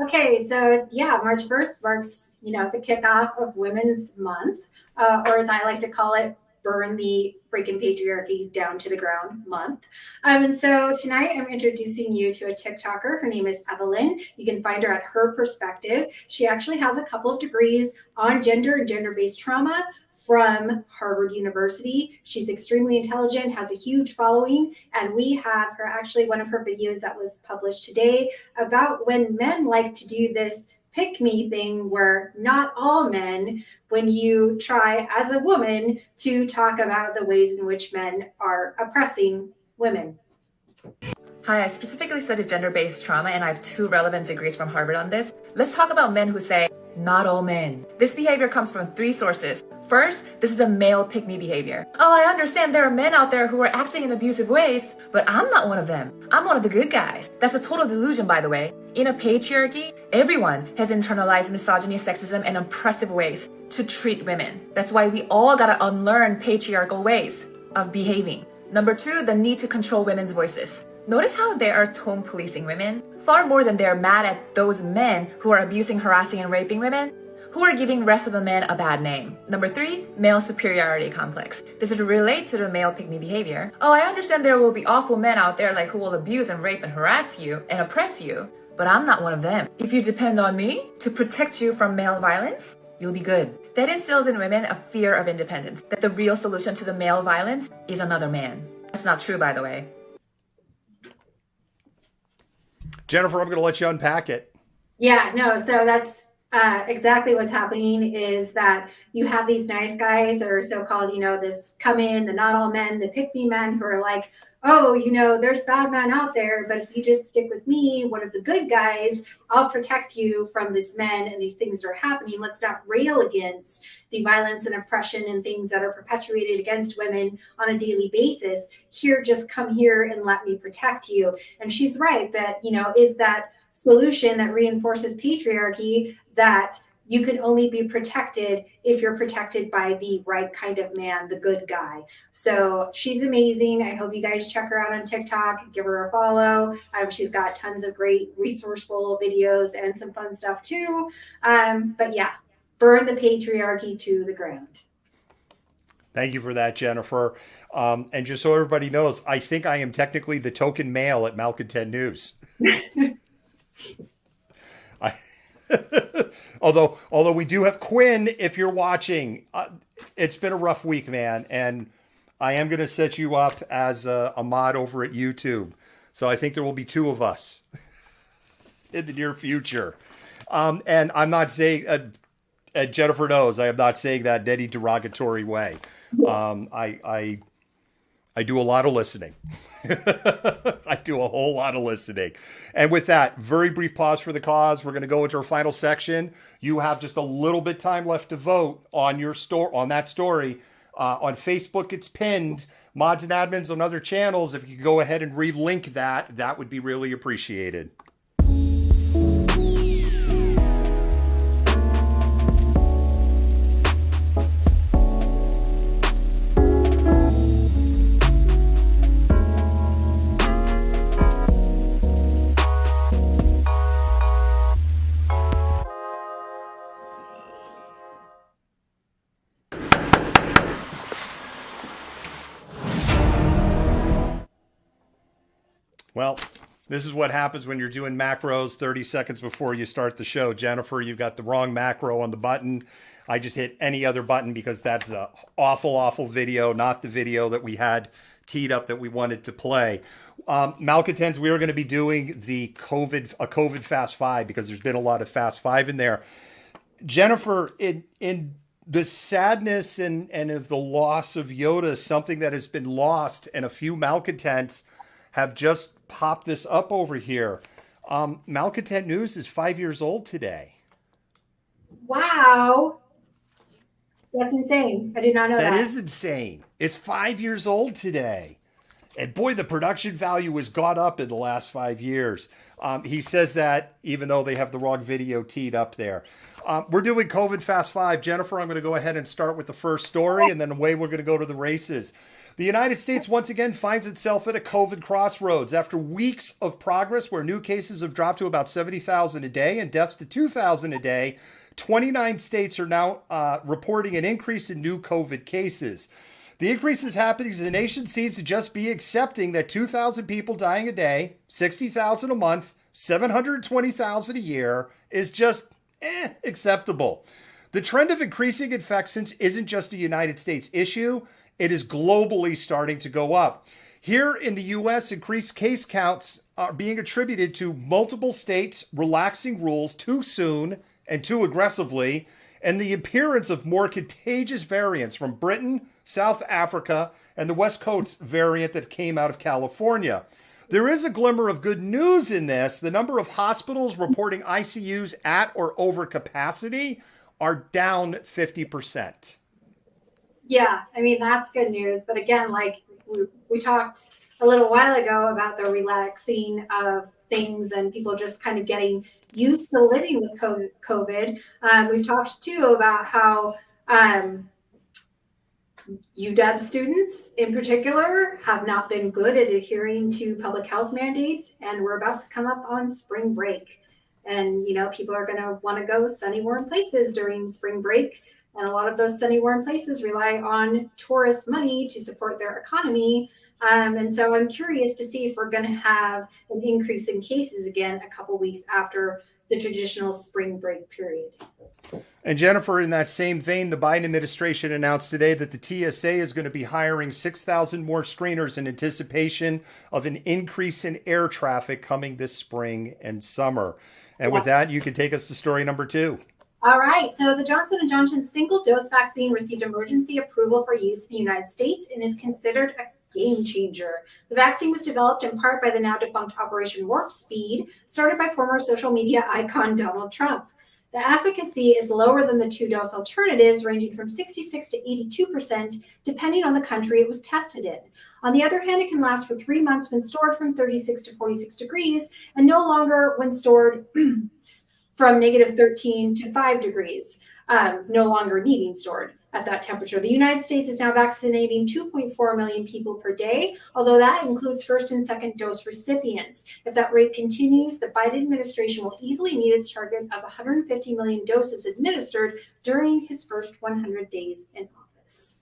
Okay, so yeah, March 1st marks, the kickoff of Women's Month, or as I like to call it, Burn the Freaking Patriarchy Down to the Ground month. And so tonight I'm introducing you to a TikToker. Her name is Evelyn. You can find her at Her Perspective. She actually has a couple of degrees on gender and gender-based trauma from Harvard University. She's extremely intelligent, has a huge following, and we have her, actually one of her videos that was published today about when men like to do this pick me thing where not all men, when you try as a woman to talk about the ways in which men are oppressing women. Hi, I specifically studied gender-based trauma and I have 2 relevant degrees from Harvard on this. Let's talk about men who say, not all men. This behavior comes from 3 sources. First, this is a male pick-me behavior. Oh, I understand there are men out there who are acting in abusive ways, but I'm not one of them. I'm one of the good guys. That's a total delusion, by the way. In a patriarchy, everyone has internalized misogyny, sexism, and oppressive ways to treat women. That's why we all gotta unlearn patriarchal ways of behaving. Number 2, the need to control women's voices. Notice how they are tone policing women far more than they're mad at those men who are abusing, harassing, and raping women, who are giving rest of the men a bad name. Number 3, male superiority complex. This would relate to the male pick-me behavior. Oh, I understand there will be awful men out there like who will abuse and rape and harass you and oppress you, but I'm not one of them. If you depend on me to protect you from male violence, you'll be good. That instills in women a fear of independence, that the real solution to the male violence is another man. That's not true, by the way. Jennifer, I'm going to let you unpack it. Yeah, no, so that's exactly what's happening is that you have these nice guys or so-called, this come in, the not all men, the pick-me men who are like, oh, there's bad men out there, but if you just stick with me, one of the good guys, I'll protect you from this men and these things that are happening. Let's not rail against the violence and oppression and things that are perpetuated against women on a daily basis. Here, just come here and let me protect you. And she's right that, is that solution that reinforces patriarchy that you can only be protected if you're protected by the right kind of man, the good guy. So she's amazing. I hope you guys check her out on TikTok, give her a follow. She's got tons of great resourceful videos and some fun stuff too. But yeah, burn the patriarchy to the ground. Thank you for that, Jennifer. And just so everybody knows, I think I am technically the token male at Malcontent News. Although we do have Quinn, if you're watching, it's been a rough week, man. And I am going to set you up as a mod over at YouTube. So I think there will be 2 of us in the near future. And I'm not saying, Jennifer knows, I am not saying that in any derogatory way. I do a lot of listening. I do a whole lot of listening. And with that, very brief pause for the cause. We're going to go into our final section. You have just a little bit time left to vote on your on that story. On Facebook, it's pinned. Mods and admins on other channels, if you could go ahead and relink that, that would be really appreciated. Well, this is what happens when you're doing macros 30 seconds before you start the show. Jennifer, you've got the wrong macro on the button. I just hit any other button because that's an awful, awful video, not the video that we had teed up that we wanted to play. Malcontents, we are going to be doing a COVID Fast 5 because there's been a lot of Fast 5 in there. Jennifer, in the sadness and of the loss of Yoda, something that has been lost, and a few Malcontents have just popped this up over here. Malcontent News is 5 years old today. Wow. That's insane. I did not know that. That is insane. It's 5 years old today. And boy, the production value has gone up in the last 5 years. He says that even though they have the wrong video teed up there. We're doing COVID Fast 5. Jennifer, I'm going to go ahead and start with the first story, and then away we're going to go to the races. The United States once again finds itself at a COVID crossroads. After weeks of progress where new cases have dropped to about 70,000 a day and deaths to 2,000 a day, 29 states are now reporting an increase in new COVID cases. The increase is happening because the nation seems to just be accepting that 2,000 people dying a day, 60,000 a month, 720,000 a year is just acceptable. The trend of increasing infections isn't just a United States issue. It is globally starting to go up. Here in the U.S., increased case counts are being attributed to multiple states relaxing rules too soon and too aggressively, and the appearance of more contagious variants from Britain, South Africa, and the West Coast variant that came out of California. There is a glimmer of good news in this. The number of hospitals reporting ICUs at or over capacity are down 50%. Yeah, I mean, that's good news. But again, like we talked a little while ago about the relaxing of things and people just kind of getting used to living with COVID. We've talked too about how UW students in particular have not been good at adhering to public health mandates, and we're about to come up on spring break. And, you know, people are going to want to go sunny, warm places during spring break. And a lot of those sunny, warm places rely on tourist money to support their economy. And so I'm curious to see if we're going to have an increase in cases again a couple weeks after the traditional spring break period. And Jennifer, in that same vein, the Biden administration announced today that the TSA is going to be hiring 6,000 more screeners in anticipation of an increase in air traffic coming this spring and summer. And with that, you can take us to story number 2. All right. So the Johnson & Johnson single-dose vaccine received emergency approval for use in the United States and is considered a game changer. The vaccine was developed in part by the now defunct Operation Warp Speed, started by former social media icon Donald Trump. The efficacy is lower than the 2-dose alternatives, ranging from 66 to 82%, depending on the country it was tested in. On the other hand, it can last for 3 months when stored from 36 to 46 degrees, and no longer when stored from negative 13 to 5 degrees, no longer needing stored at that temperature. The United States is now vaccinating 2.4 million people per day, although that includes first and second dose recipients. If that rate continues, the Biden administration will easily meet its target of 150 million doses administered during his first 100 days in office.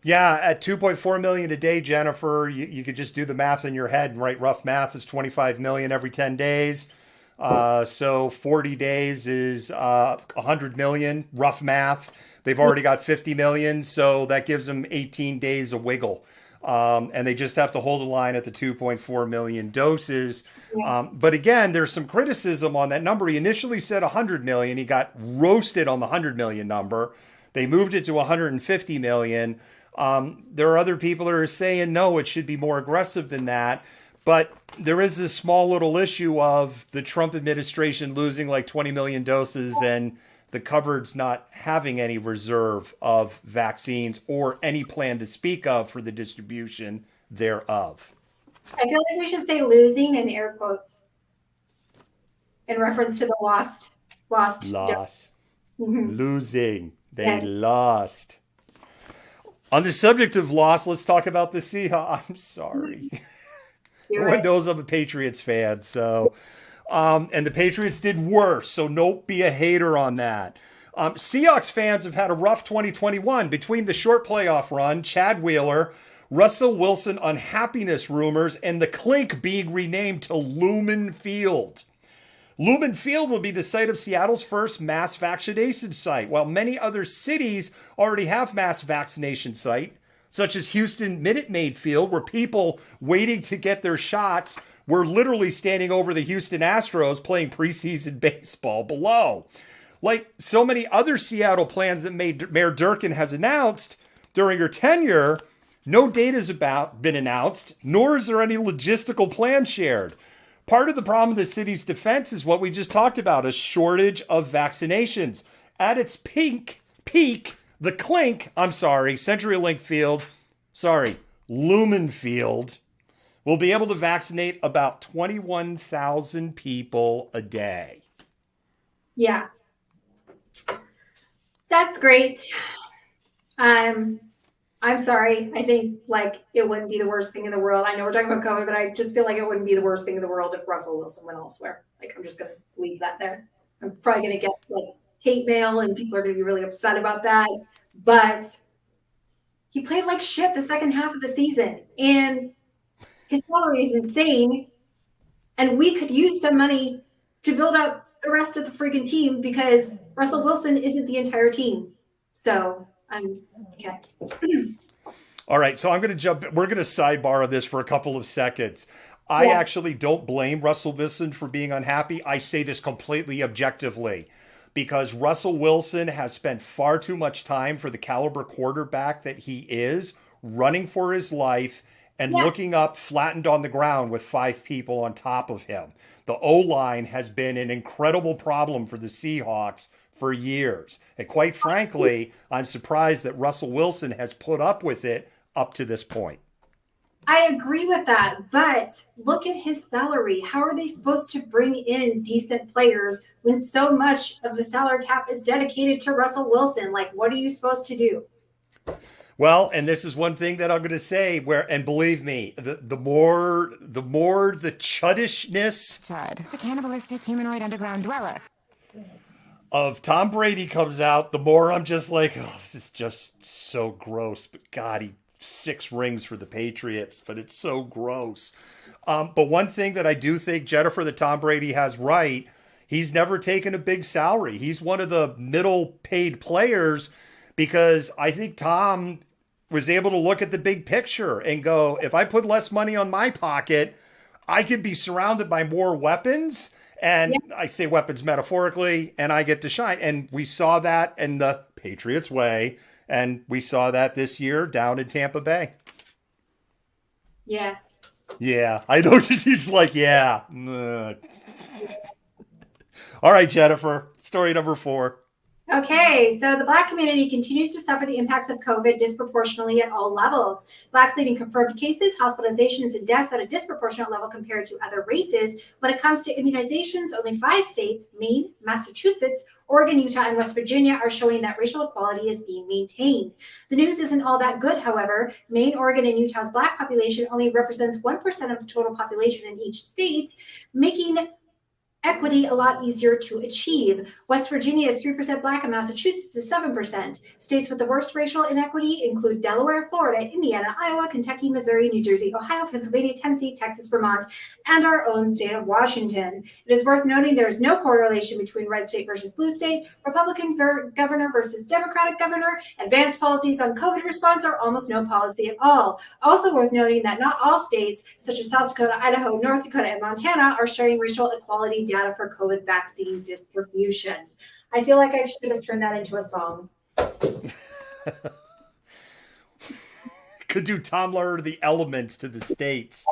Yeah, at 2.4 million a day, Jennifer, you could just do the math in your head and write rough math is 25 million every 10 days. So 40 days is 100 million, rough math. They've already got 50 million, so that gives them 18 days of wiggle. And they just have to hold the line at the 2.4 million doses. But again, there's some criticism on that number. He initially said 100 million. He got roasted on the 100 million number. They moved it to 150 million. There are other people that are saying, no, it should be more aggressive than that. But there is this small little issue of the Trump administration losing like 20 million doses and the cupboard's not having any reserve of vaccines or any plan to speak of for the distribution thereof. I feel like we should say losing in air quotes in reference to the lost. Losing. They lost. On the subject of loss, let's talk about the Seahawks. I'm sorry. Everyone knows I'm a Patriots fan, so and the Patriots did worse, so don't be a hater on that. Seahawks fans have had a rough 2021 between the short playoff run, Chad Wheeler, Russell Wilson unhappiness rumors, and the Clink being renamed to Lumen Field. Lumen Field will be the site of Seattle's first mass vaccination site, while many other cities already have mass vaccination sites, such as Houston Minute Maid Field, where people waiting to get their shots were literally standing over the Houston Astros playing preseason baseball below. Like so many other Seattle plans that Mayor Durkin has announced during her tenure, no data has been announced, nor is there any logistical plan shared. Part of the problem of the city's defense is what we just talked about, a shortage of vaccinations. At its peak, the CenturyLink Field, Lumen Field, will be able to vaccinate about 21,000 people a day. Yeah. That's great. I'm sorry. I think like it wouldn't be the worst thing in the world. I know we're talking about COVID, but I just feel like it wouldn't be the worst thing in the world if Russell Wilson went elsewhere. Like I'm just going to leave that there. I'm probably going to get like hate mail and people are going to be really upset about that. But he played like shit the second half of the season, and his salary is insane. And we could use some money to build up the rest of the freaking team because Russell Wilson isn't the entire team. So I'm okay. All right, so we're going to sidebar on this for a couple of seconds. I actually don't blame Russell Wilson for being unhappy. I say this completely objectively because Russell Wilson has spent far too much time for the caliber quarterback that he is, running for his life and looking up flattened on the ground with 5 people on top of him. The O-line has been an incredible problem for the Seahawks for years. And quite frankly, I'm surprised that Russell Wilson has put up with it up to this point. I agree with that, but look at his salary. How are they supposed to bring in decent players when so much of the salary cap is dedicated to Russell Wilson? Like, what are you supposed to do? Well, and this is one thing that I'm going to say and believe me, the more the chuddishness Chud. It's a cannibalistic humanoid underground dweller. Of Tom Brady comes out, the more I'm just like, oh, this is just so gross. But God, he 6 rings for the Patriots, but it's so gross. But one thing that I do think, Jennifer, that Tom Brady has right, he's never taken a big salary. He's one of the middle paid players because I think Tom was able to look at the big picture and go, if I put less money on my pocket, I could be surrounded by more weapons. And I say weapons metaphorically, and I get to shine. And we saw that in the Patriots way. And we saw that this year down in Tampa Bay. Yeah. Yeah. I know. He's like, yeah. All right, Jennifer. Story number 4. Okay, so the Black community continues to suffer the impacts of COVID disproportionately at all levels. Blacks leading confirmed cases, hospitalizations, and deaths at a disproportionate level compared to other races. When it comes to immunizations, only 5 states, Maine, Massachusetts, Oregon, Utah, and West Virginia, are showing that racial equality is being maintained. The news isn't all that good, however. Maine, Oregon, and Utah's Black population only represents 1% of the total population in each state, making equity a lot easier to achieve. West Virginia is 3% Black and Massachusetts is 7%. States with the worst racial inequity include Delaware, Florida, Indiana, Iowa, Kentucky, Missouri, New Jersey, Ohio, Pennsylvania, Tennessee, Texas, Vermont, and our own state of Washington. It is worth noting there is no correlation between red state versus blue state, Republican governor versus Democratic governor, advanced policies on COVID response, or almost no policy at all. Also worth noting that not all states, such as South Dakota, Idaho, North Dakota, and Montana, are sharing racial equality data for COVID vaccine distribution. I feel like I should have turned that into a song. Could do Tom Lehrer the elements to the states.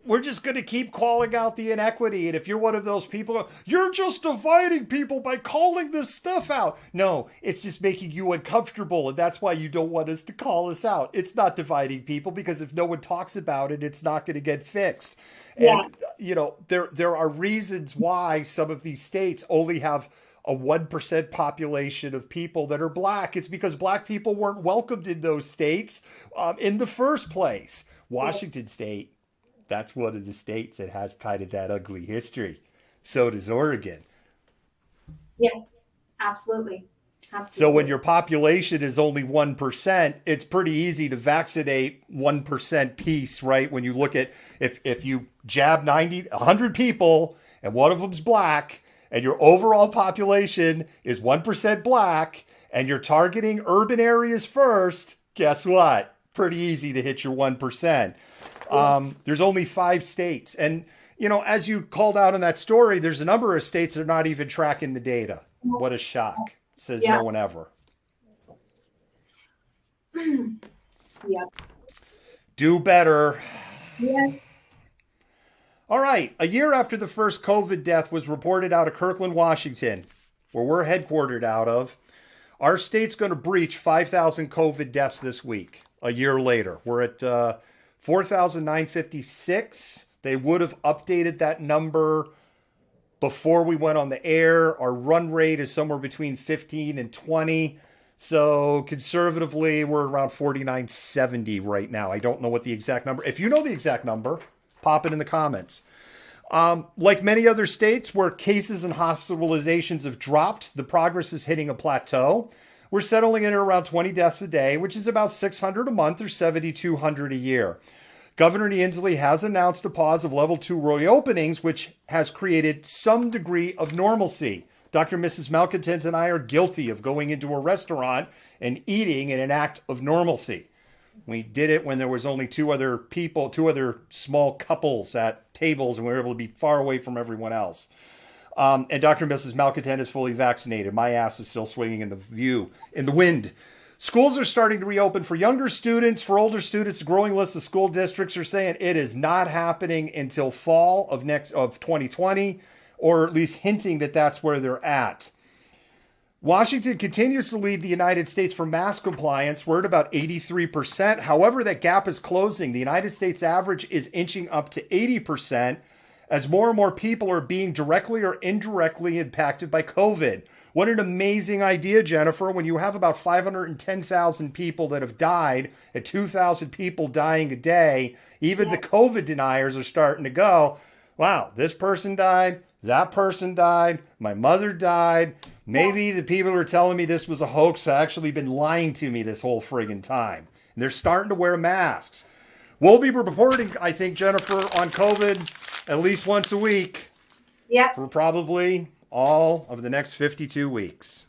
We're just going to keep calling out the inequity. And if you're one of those people, you're just dividing people by calling this stuff out. No, it's just making you uncomfortable. And that's why you don't want us to call us out. It's not dividing people because if no one talks about it, it's not going to get fixed. And, you know, there are reasons why some of these states only have a 1% population of people that are Black. It's because Black people weren't welcomed in those states in the first place. Washington State, that's one of the states that has kind of that ugly history. So does Oregon. Yeah, absolutely. So when your population is only 1%, it's pretty easy to vaccinate 1% piece, right? When you look at if you jab 100 people and one of them's Black and your overall population is 1% Black and you're targeting urban areas first, guess what? Pretty easy to hit your 1%. There's only 5 states. And, you know, as you called out in that story, there's a number of states that are not even tracking the data. What a shock. Says no one ever. Do better. Yes. All right. A year after the first COVID death was reported out of Kirkland, Washington, where we're headquartered out of, our state's going to breach 5,000 COVID deaths this week. A year later, we're at 4,956. They would have updated that number before we went on the air. Our run rate is somewhere between 15 and 20. So conservatively, we're around 4,970 right now. I don't know what the exact number. If you know the exact number, pop it in the comments. Like many other states where cases and hospitalizations have dropped, the progress is hitting a plateau. We're settling in at around 20 deaths a day, which is about 600 a month or 7,200 a year. Governor Inslee has announced a pause of level 2 reopenings, which has created some degree of normalcy. Dr. and Mrs. Malcontent and I are guilty of going into a restaurant and eating in an act of normalcy. We did it when there was only two other small couples at tables, and we were able to be far away from everyone else. And Dr. and Mrs. Malcontent is fully vaccinated. My ass is still swinging in the wind. Schools are starting to reopen for younger students. For older students, a growing list of school districts are saying it is not happening until fall of 2020, or at least hinting that that's where they're at. Washington continues to lead the United States for mask compliance. We're at about 83%. However, that gap is closing. The United States average is inching up to 80% as more and more people are being directly or indirectly impacted by COVID. What an amazing idea, Jennifer, when you have about 510,000 people that have died and 2,000 people dying a day. Even the COVID deniers are starting to go, wow, this person died, that person died, my mother died. Maybe the people who are telling me this was a hoax have actually been lying to me this whole friggin' time. And they're starting to wear masks. We'll be reporting, I think, Jennifer, on COVID at least once a week. Yep. For probably all of the next 52 weeks.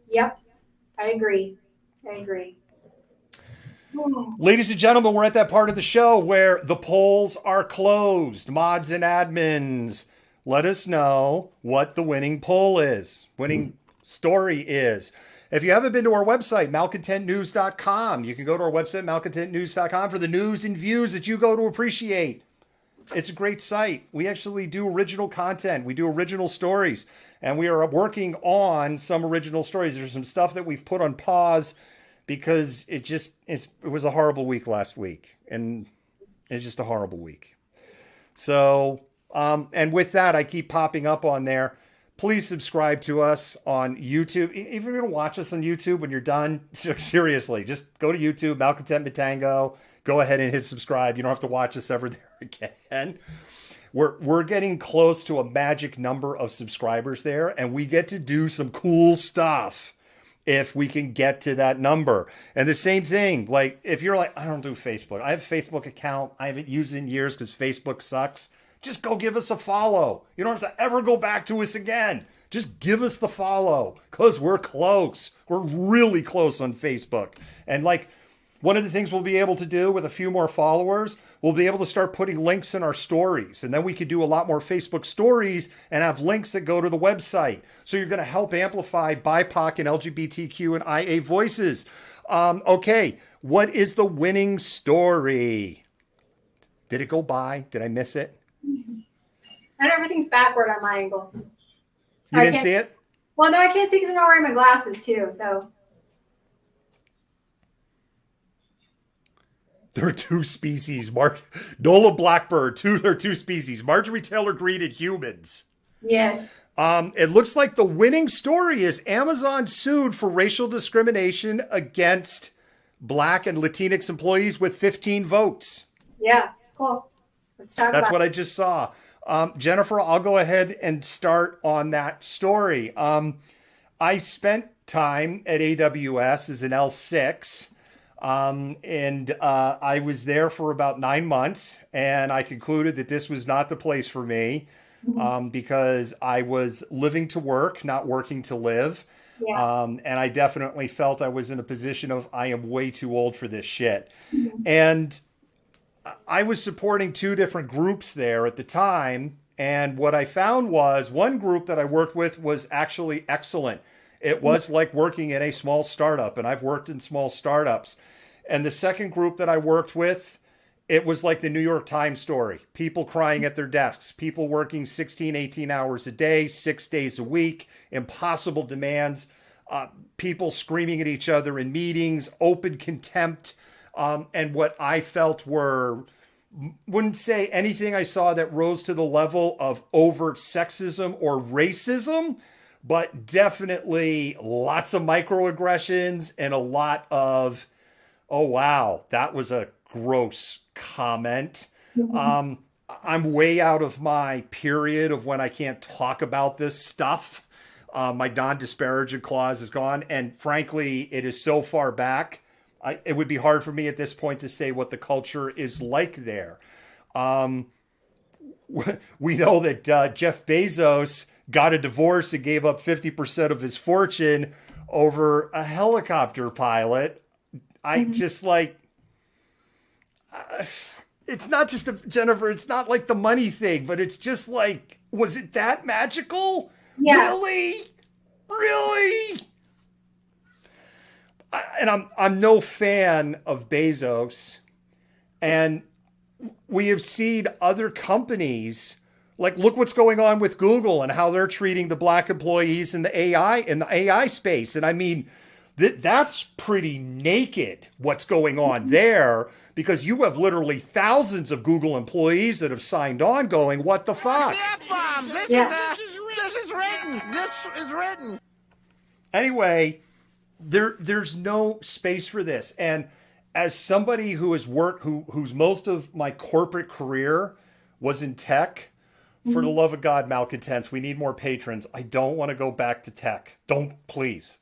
Yep. I agree. Ladies and gentlemen, we're at that part of the show where the polls are closed. Mods and admins, let us know what the winning poll is, winning story is. If you haven't been to our website, malcontentnews.com, you can go to our website, malcontentnews.com, for the news and views that you go to appreciate. It's a great site. We actually do original content. We do original stories, and we are working on some original stories. There's some stuff that we've put on pause because it was a horrible week last week, and it's just a horrible week. So, and with that, I keep popping up on there. Please subscribe to us on YouTube. If you're going to watch us on YouTube when you're done, seriously, just go to YouTube, Malcontent Matango. Go ahead and hit subscribe. You don't have to watch us ever there again. We're getting close to a magic number of subscribers there, and we get to do some cool stuff if we can get to that number. And the same thing, like if you're like, I don't do Facebook. I have a Facebook account. I haven't used it in years because Facebook sucks. Just go give us a follow. You don't have to ever go back to us again. Just give us the follow because we're close. We're really close on Facebook. And like one of the things we'll be able to do with a few more followers, we'll be able to start putting links in our stories. And then we could do a lot more Facebook stories and have links that go to the website. So you're going to help amplify BIPOC and LGBTQ and IA voices. Okay, what is the winning story? Did it go by? Did I miss it? And everything's backward on my angle. You didn't see it? Well, no, I can't see because I'm not wearing my glasses too. So there are two species. Nola Blackbird. There are two species. Marjorie Taylor Greene and humans. Yes. It looks like the winning story is Amazon sued for racial discrimination against Black and Latinx employees with 15 votes. Yeah. Cool. Let's talk about it. That's what I just saw. Jennifer, I'll go ahead and start on that story. I spent time at AWS as an L6, and I was there for about 9 months, and I concluded that this was not the place for me because I was living to work, not working to live. Yeah. And I definitely felt I was in a position of I am way too old for this shit. And I was supporting two different groups there at the time. And what I found was one group that I worked with was actually excellent. It was like working in a small startup, and I've worked in small startups. And the second group that I worked with, it was like the New York Times story. People crying at their desks, people working 16, 18 hours a day, 6 days a week, impossible demands, people screaming at each other in meetings, open contempt. And what I felt wouldn't say anything I saw that rose to the level of overt sexism or racism, but definitely lots of microaggressions and a lot of, oh, wow, that was a gross comment. I'm way out of my period of when I can't talk about this stuff. My non-disparagement clause is gone. And frankly, it is so far back. It would be hard for me at this point to say what the culture is like there. We know that Jeff Bezos got a divorce and gave up 50% of his fortune over a helicopter pilot. I just like, it's not just Jennifer, it's not like the money thing, but it's just like, was it that magical? Yeah. Really? I'm no fan of Bezos, and we have seen other companies, like look what's going on with Google and how they're treating the black employees in the AI space. And I mean, that's pretty naked what's going on there, because you have literally thousands of Google employees that have signed on going, what the fuck? This is written. This is written. Anyway, there's no space for this. And as somebody who has worked, whose most of my corporate career was in tech, for the love of God, Malcontents, we need more patrons. I don't want to go back to tech. Don't, please.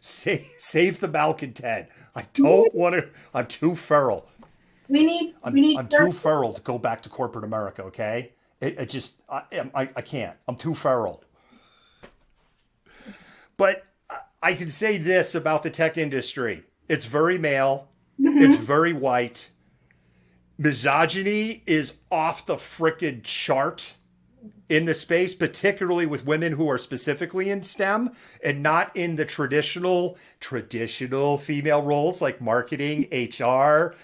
Save the Malcontent. I don't want to. I'm too feral. I'm too feral to go back to corporate America. Okay, I can't. I'm too feral. But I can say this about the tech industry: it's very male. It's very white. Misogyny is off the frickin' chart in the space, particularly with women who are specifically in STEM and not in the traditional female roles like marketing, HR,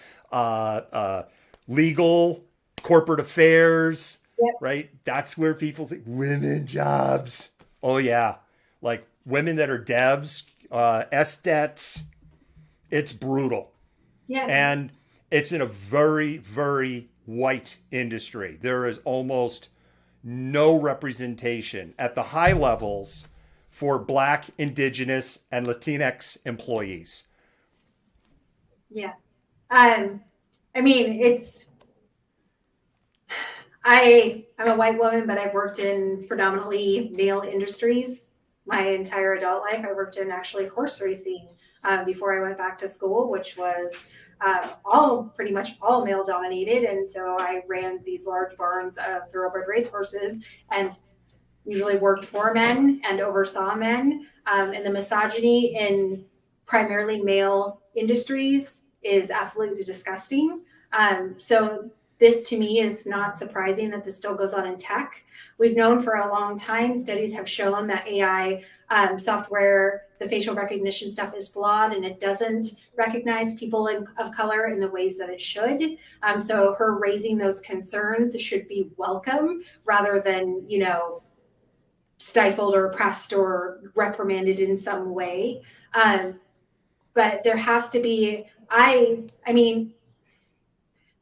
legal, corporate affairs, right? That's where people think women jobs. Oh yeah. Like women that are devs, SDETs, it's brutal. Yeah. And it's in a very, very white industry. There is almost no representation at the high levels for Black, Indigenous, and Latinx employees. Yeah. I mean, I'm a white woman, but I've worked in predominantly male industries my entire adult life. I worked in actually horse racing before I went back to school, which was pretty much all male dominated. And so I ran these large barns of thoroughbred racehorses and usually worked for men and oversaw men. And the misogyny in primarily male industries is absolutely disgusting. So this to me is not surprising that this still goes on in tech. We've known for a long time, studies have shown that AI software, the facial recognition stuff is flawed and it doesn't recognize people of color in the ways that it should. So her raising those concerns should be welcome rather than, stifled or oppressed or reprimanded in some way. But there has to be, I mean,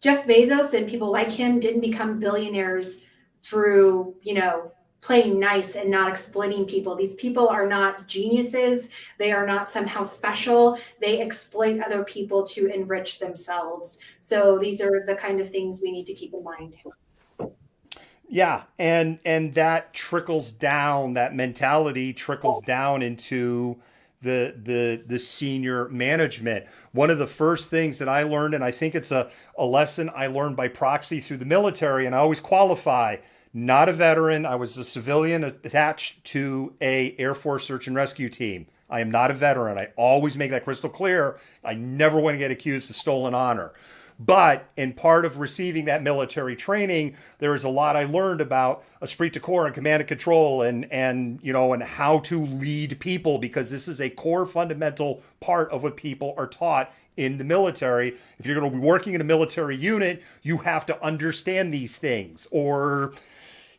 Jeff Bezos and people like him didn't become billionaires through, playing nice and not exploiting people. These people are not geniuses. They are not somehow special. They exploit other people to enrich themselves. So these are the kind of things we need to keep in mind. Yeah, and that trickles down, that mentality trickles down into the senior management. One of the first things that I learned, and I think it's a lesson I learned by proxy through the military, and I always qualify, not a veteran. I was a civilian attached to a Air Force search and rescue team. I am not a veteran. I always make that crystal clear. I never want to get accused of stolen honor. But in part of receiving that military training, there is a lot I learned about esprit de corps and command and control and how to lead people, because this is a core fundamental part of what people are taught in the military. If you're going to be working in a military unit, you have to understand these things, or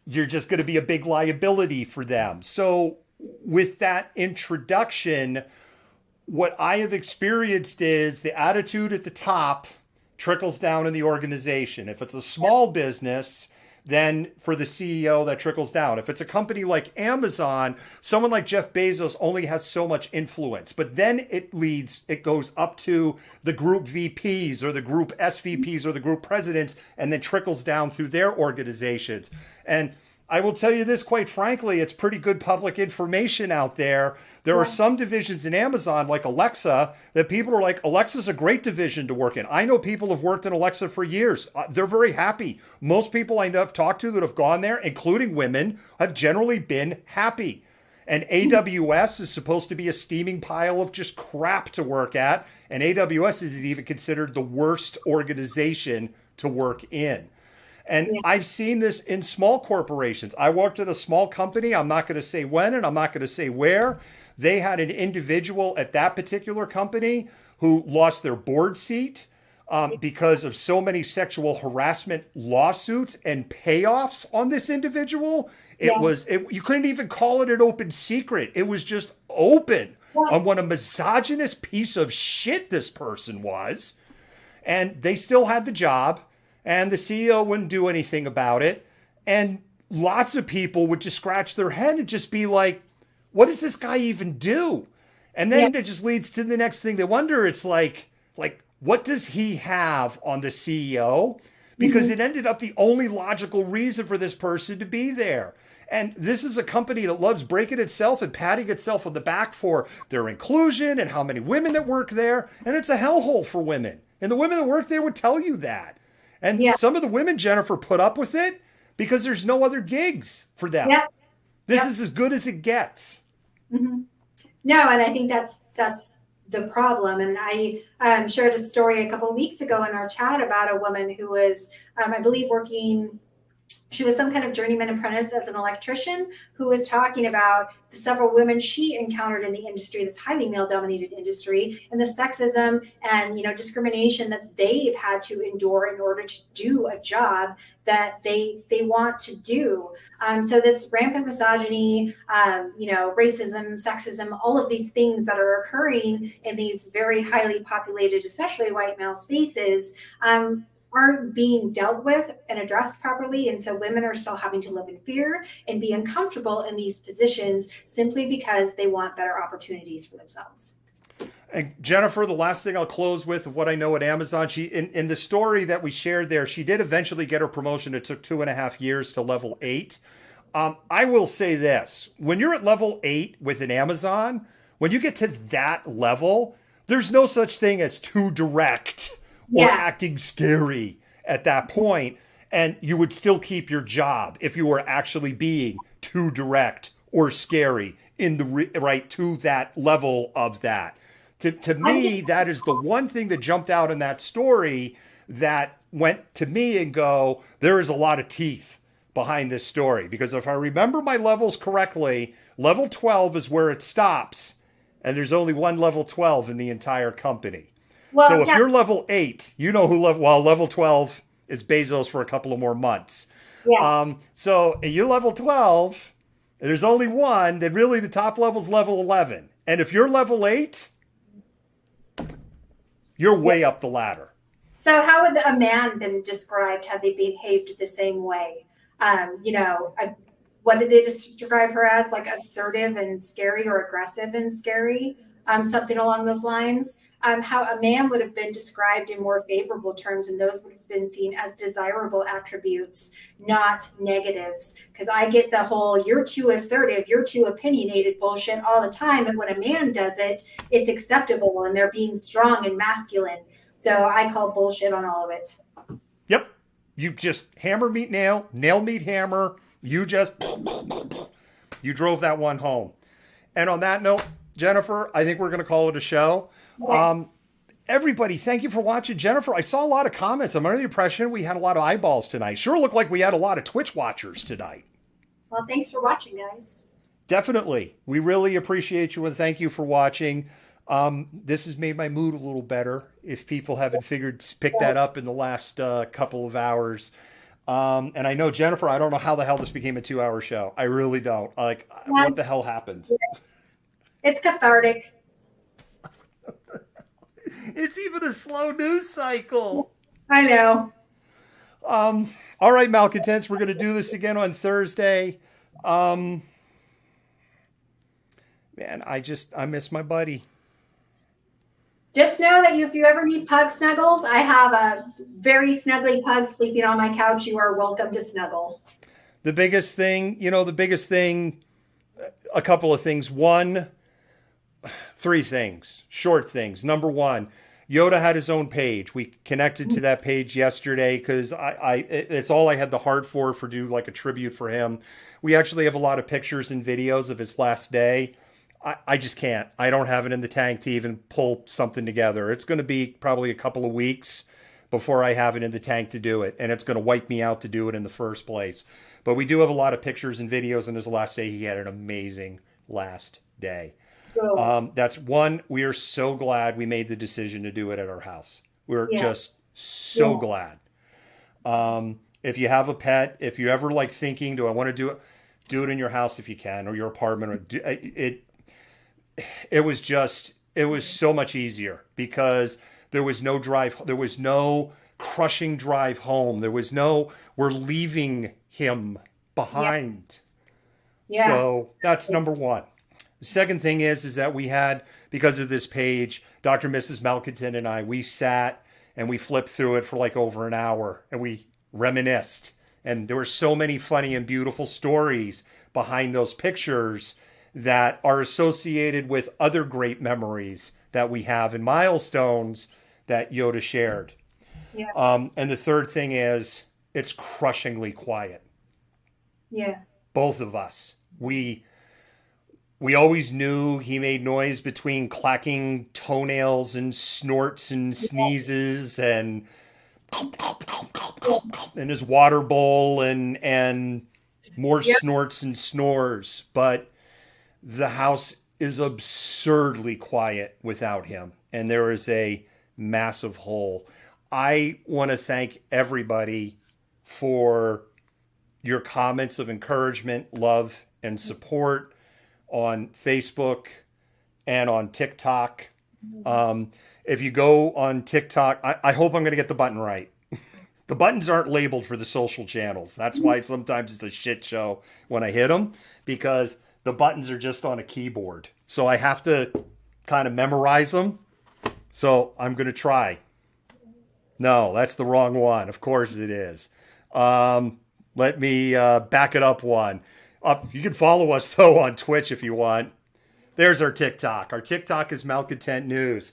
you're just going to be a big liability for them. So with that introduction, what I have experienced is the attitude at the top trickles down in the organization. If it's a small business, then for the CEO, that trickles down. If it's a company like Amazon, someone like Jeff Bezos only has so much influence, but then it goes up to the group VPs or the group SVPs or the group presidents, and then trickles down through their organizations. And I will tell you this, quite frankly, it's pretty good public information out there. There are some divisions in Amazon, like Alexa, that people are like, Alexa's a great division to work in. I know people have worked in Alexa for years. They're very happy. Most people I know have talked to that have gone there, including women, have generally been happy. And AWS is supposed to be a steaming pile of just crap to work at. And AWS is even considered the worst organization to work in. And I've seen this in small corporations. I worked at a small company. I'm not going to say when and I'm not going to say where. They had an individual at that particular company who lost their board seat because of so many sexual harassment lawsuits and payoffs on this individual. You couldn't even call it an open secret. It was just open on what a misogynist piece of shit this person was. And they still had the job. And the CEO wouldn't do anything about it. And lots of people would just scratch their head and just be like, what does this guy even do? And then it just leads to the next thing. They wonder, it's like, what does he have on the CEO? Because it ended up the only logical reason for this person to be there. And this is a company that loves breaking itself and patting itself on the back for their inclusion and how many women that work there. And it's a hellhole for women. And the women that work there would tell you that. And some of the women, Jennifer, put up with it because there's no other gigs for them. This is as good as it gets. No, and I think that's the problem. And I shared a story a couple of weeks ago in our chat about a woman who was, I believe, working. She was some kind of journeyman apprentice as an electrician who was talking about the several women she encountered in the industry, this highly male-dominated industry, and the sexism and discrimination that they've had to endure in order to do a job that they want to do. So this rampant misogyny, racism, sexism, all of these things that are occurring in these very highly populated, especially white male spaces, aren't being dealt with and addressed properly. And so women are still having to live in fear and be uncomfortable in these positions simply because they want better opportunities for themselves. And Jennifer, the last thing I'll close with of what I know at Amazon, she in the story that we shared there, she did eventually get her promotion. It took 2.5 years to level 8. I will say this, when you're at level 8 with an Amazon, when you get to that level, there's no such thing as too direct or acting scary at that point, and you would still keep your job if you were actually being too direct or scary in the right to that level of that. To me, that is the one thing that jumped out in that story that went to me and go, there is a lot of teeth behind this story. Because if I remember my levels correctly, level 12 is where it stops, and there's only one level 12 in the entire company. Well, so if you're level 8, you know who level 12 is Bezos for a couple of more months. So you're level 12, and there's only one, then really the top level is level 11. And if you're level 8, you're way up the ladder. So how would a man been described had they behaved the same way? What did they describe her as? Like assertive and scary or aggressive and scary? Something along those lines. How a man would have been described in more favorable terms, and those would have been seen as desirable attributes, not negatives. Because I get the whole "you're too assertive, you're too opinionated" bullshit all the time, and when a man does it, it's acceptable, and they're being strong and masculine. So I call bullshit on all of it. Yep, you just hammer meet nail, nail meet hammer. You just drove that one home. And on that note, Jennifer, I think we're going to call it a show. Everybody, thank you for watching. Jennifer, I saw a lot of comments. I'm under the impression we had a lot of eyeballs tonight. Sure looked like we had a lot of Twitch watchers tonight. Well, thanks for watching, guys. Definitely. We really appreciate you and thank you for watching. This has made my mood a little better. If people haven't picked that up in the last couple of hours. And I know, Jennifer, I don't know how the hell this became a 2-hour show. I really don't. What the hell happened? It's cathartic. It's even a slow news cycle. I know. All right, Malcontents, we're going to do this again on Thursday. Man, I miss my buddy. Just know that if you ever need pug snuggles, I have a very snuggly pug sleeping on my couch. You are welcome to snuggle. The biggest thing, a couple of things. Three things, short things. Number one, Yoda had his own page. We connected to that page yesterday because it's all I had the heart for do like a tribute for him. We actually have a lot of pictures and videos of his last day. I just can't. I don't have it in the tank to even pull something together. It's going to be probably a couple of weeks before I have it in the tank to do it. And it's going to wipe me out to do it in the first place. But we do have a lot of pictures and videos on his last day. He had an amazing last day. That's one. We are so glad we made the decision to do it at our house. We're just so glad. If you have a pet, if you're ever like thinking, do I want to do it in your house if you can, or your apartment, or it was so much easier because there was no drive. There was no crushing drive home. There was no, we're leaving him behind. Yeah. So that's number one. The second thing is that we had, because of this page, Dr. and Mrs. Malcontent and I, we sat and we flipped through it for like over an hour and we reminisced. And there were so many funny and beautiful stories behind those pictures that are associated with other great memories that we have and milestones that Yoda shared. Yeah. And the third thing is it's crushingly quiet. Yeah. Both of us. We always knew he made noise between clacking toenails and snorts and sneezes and in his water bowl and more snorts and snores. But the house is absurdly quiet without him. And there is a massive hole. I want to thank everybody for your comments of encouragement, love, and support on Facebook and on TikTok. If you go on TikTok, I hope I'm going to get the button right. The buttons aren't labeled for the social channels. That's why sometimes it's a shit show when I hit them, because the buttons are just on a keyboard. So I have to kind of memorize them. So I'm going to try. No, that's the wrong one. Of course it is. Let me back it up one. You can follow us, though, on Twitch if you want. There's our TikTok. Our TikTok is Malcontent News.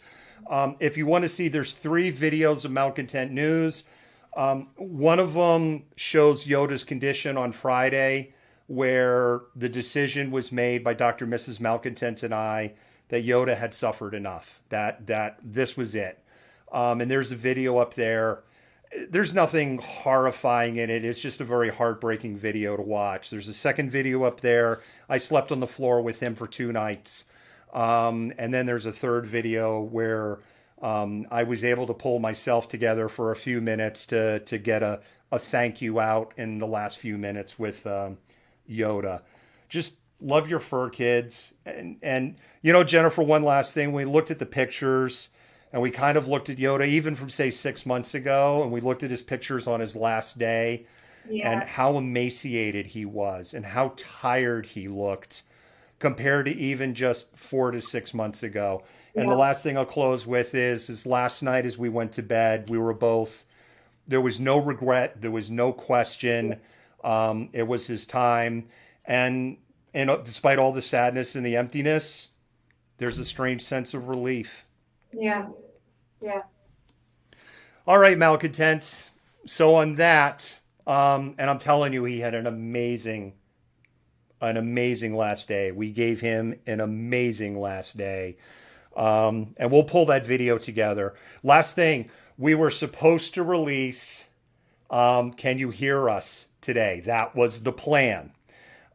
If you want to see, there's 3 videos of Malcontent News. One of them shows Yoda's condition on Friday, where the decision was made by Dr. and Mrs. Malcontent and I that Yoda had suffered enough, that this was it. And there's a video up there. There's nothing horrifying in it. It's just a very heartbreaking video to watch. There's a second video up there. I slept on the floor with him for 2 nights. And then there's a third video where I was able to pull myself together for a few minutes to get a thank you out in the last few minutes with Yoda. Just love your fur, kids. And Jennifer, one last thing. We looked at the pictures. And we kind of looked at Yoda even from, say, 6 months ago. And we looked at his pictures on his last day and how emaciated he was and how tired he looked compared to even just 4 to 6 months ago. And the last thing I'll close with is last night as we went to bed, we were both, there was no regret. There was no question. It was his time. And despite all the sadness and the emptiness, there's a strange sense of relief. Yeah. Yeah. All right, Malcontent. So on that, and I'm telling you, he had an amazing last day. We gave him an amazing last day. And we'll pull that video together. Last thing, we were supposed to release Can You Hear Us today? That was the plan.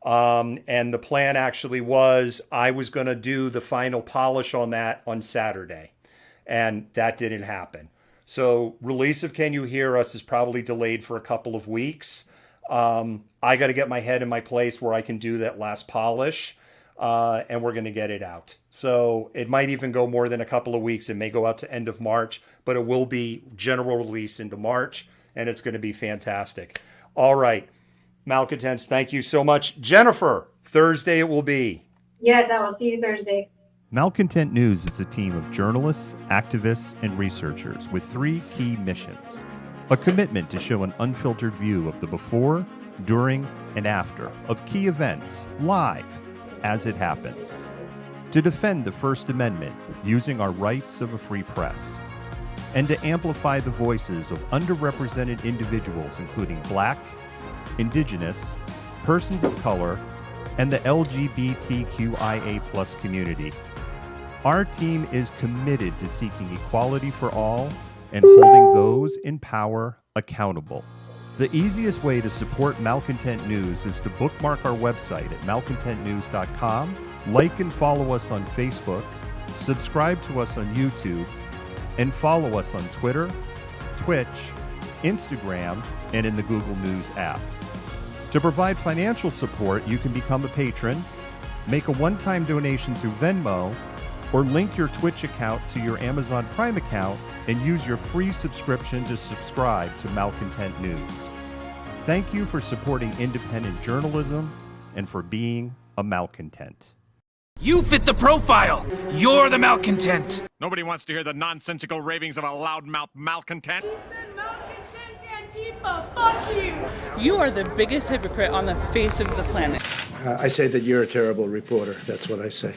And the plan actually was I was going to do the final polish on that on Saturday. And that didn't happen. So release of Can You Hear Us is probably delayed for a couple of weeks. I got to get my head in my place where I can do that last polish. And we're going to get it out. So it might even go more than a couple of weeks. It may go out to end of March, but it will be general release into March. And it's going to be fantastic. All right. Malcontents, thank you so much. Jennifer, Thursday it will be. Yes, I will see you Thursday. Malcontent News is a team of journalists, activists, and researchers with 3 key missions. A commitment to show an unfiltered view of the before, during, and after of key events live as it happens. To defend the First Amendment using our rights of a free press. And to amplify the voices of underrepresented individuals including Black, Indigenous, persons of color, and the LGBTQIA+ community. Our team is committed to seeking equality for all and holding those in power accountable. The easiest way to support Malcontent News is to bookmark our website at malcontentnews.com, like and follow us on Facebook, subscribe to us on YouTube, and follow us on Twitter, Twitch, Instagram, and in the Google News app. To provide financial support, you can become a patron, make a one-time donation through Venmo, or link your Twitch account to your Amazon Prime account and use your free subscription to subscribe to Malcontent News. Thank you for supporting independent journalism and for being a malcontent. You fit the profile. You're the malcontent. Nobody wants to hear the nonsensical ravings of a loudmouth malcontent. He said malcontent Antifa. Fuck you. You are the biggest hypocrite on the face of the planet. I say that you're a terrible reporter. That's what I say.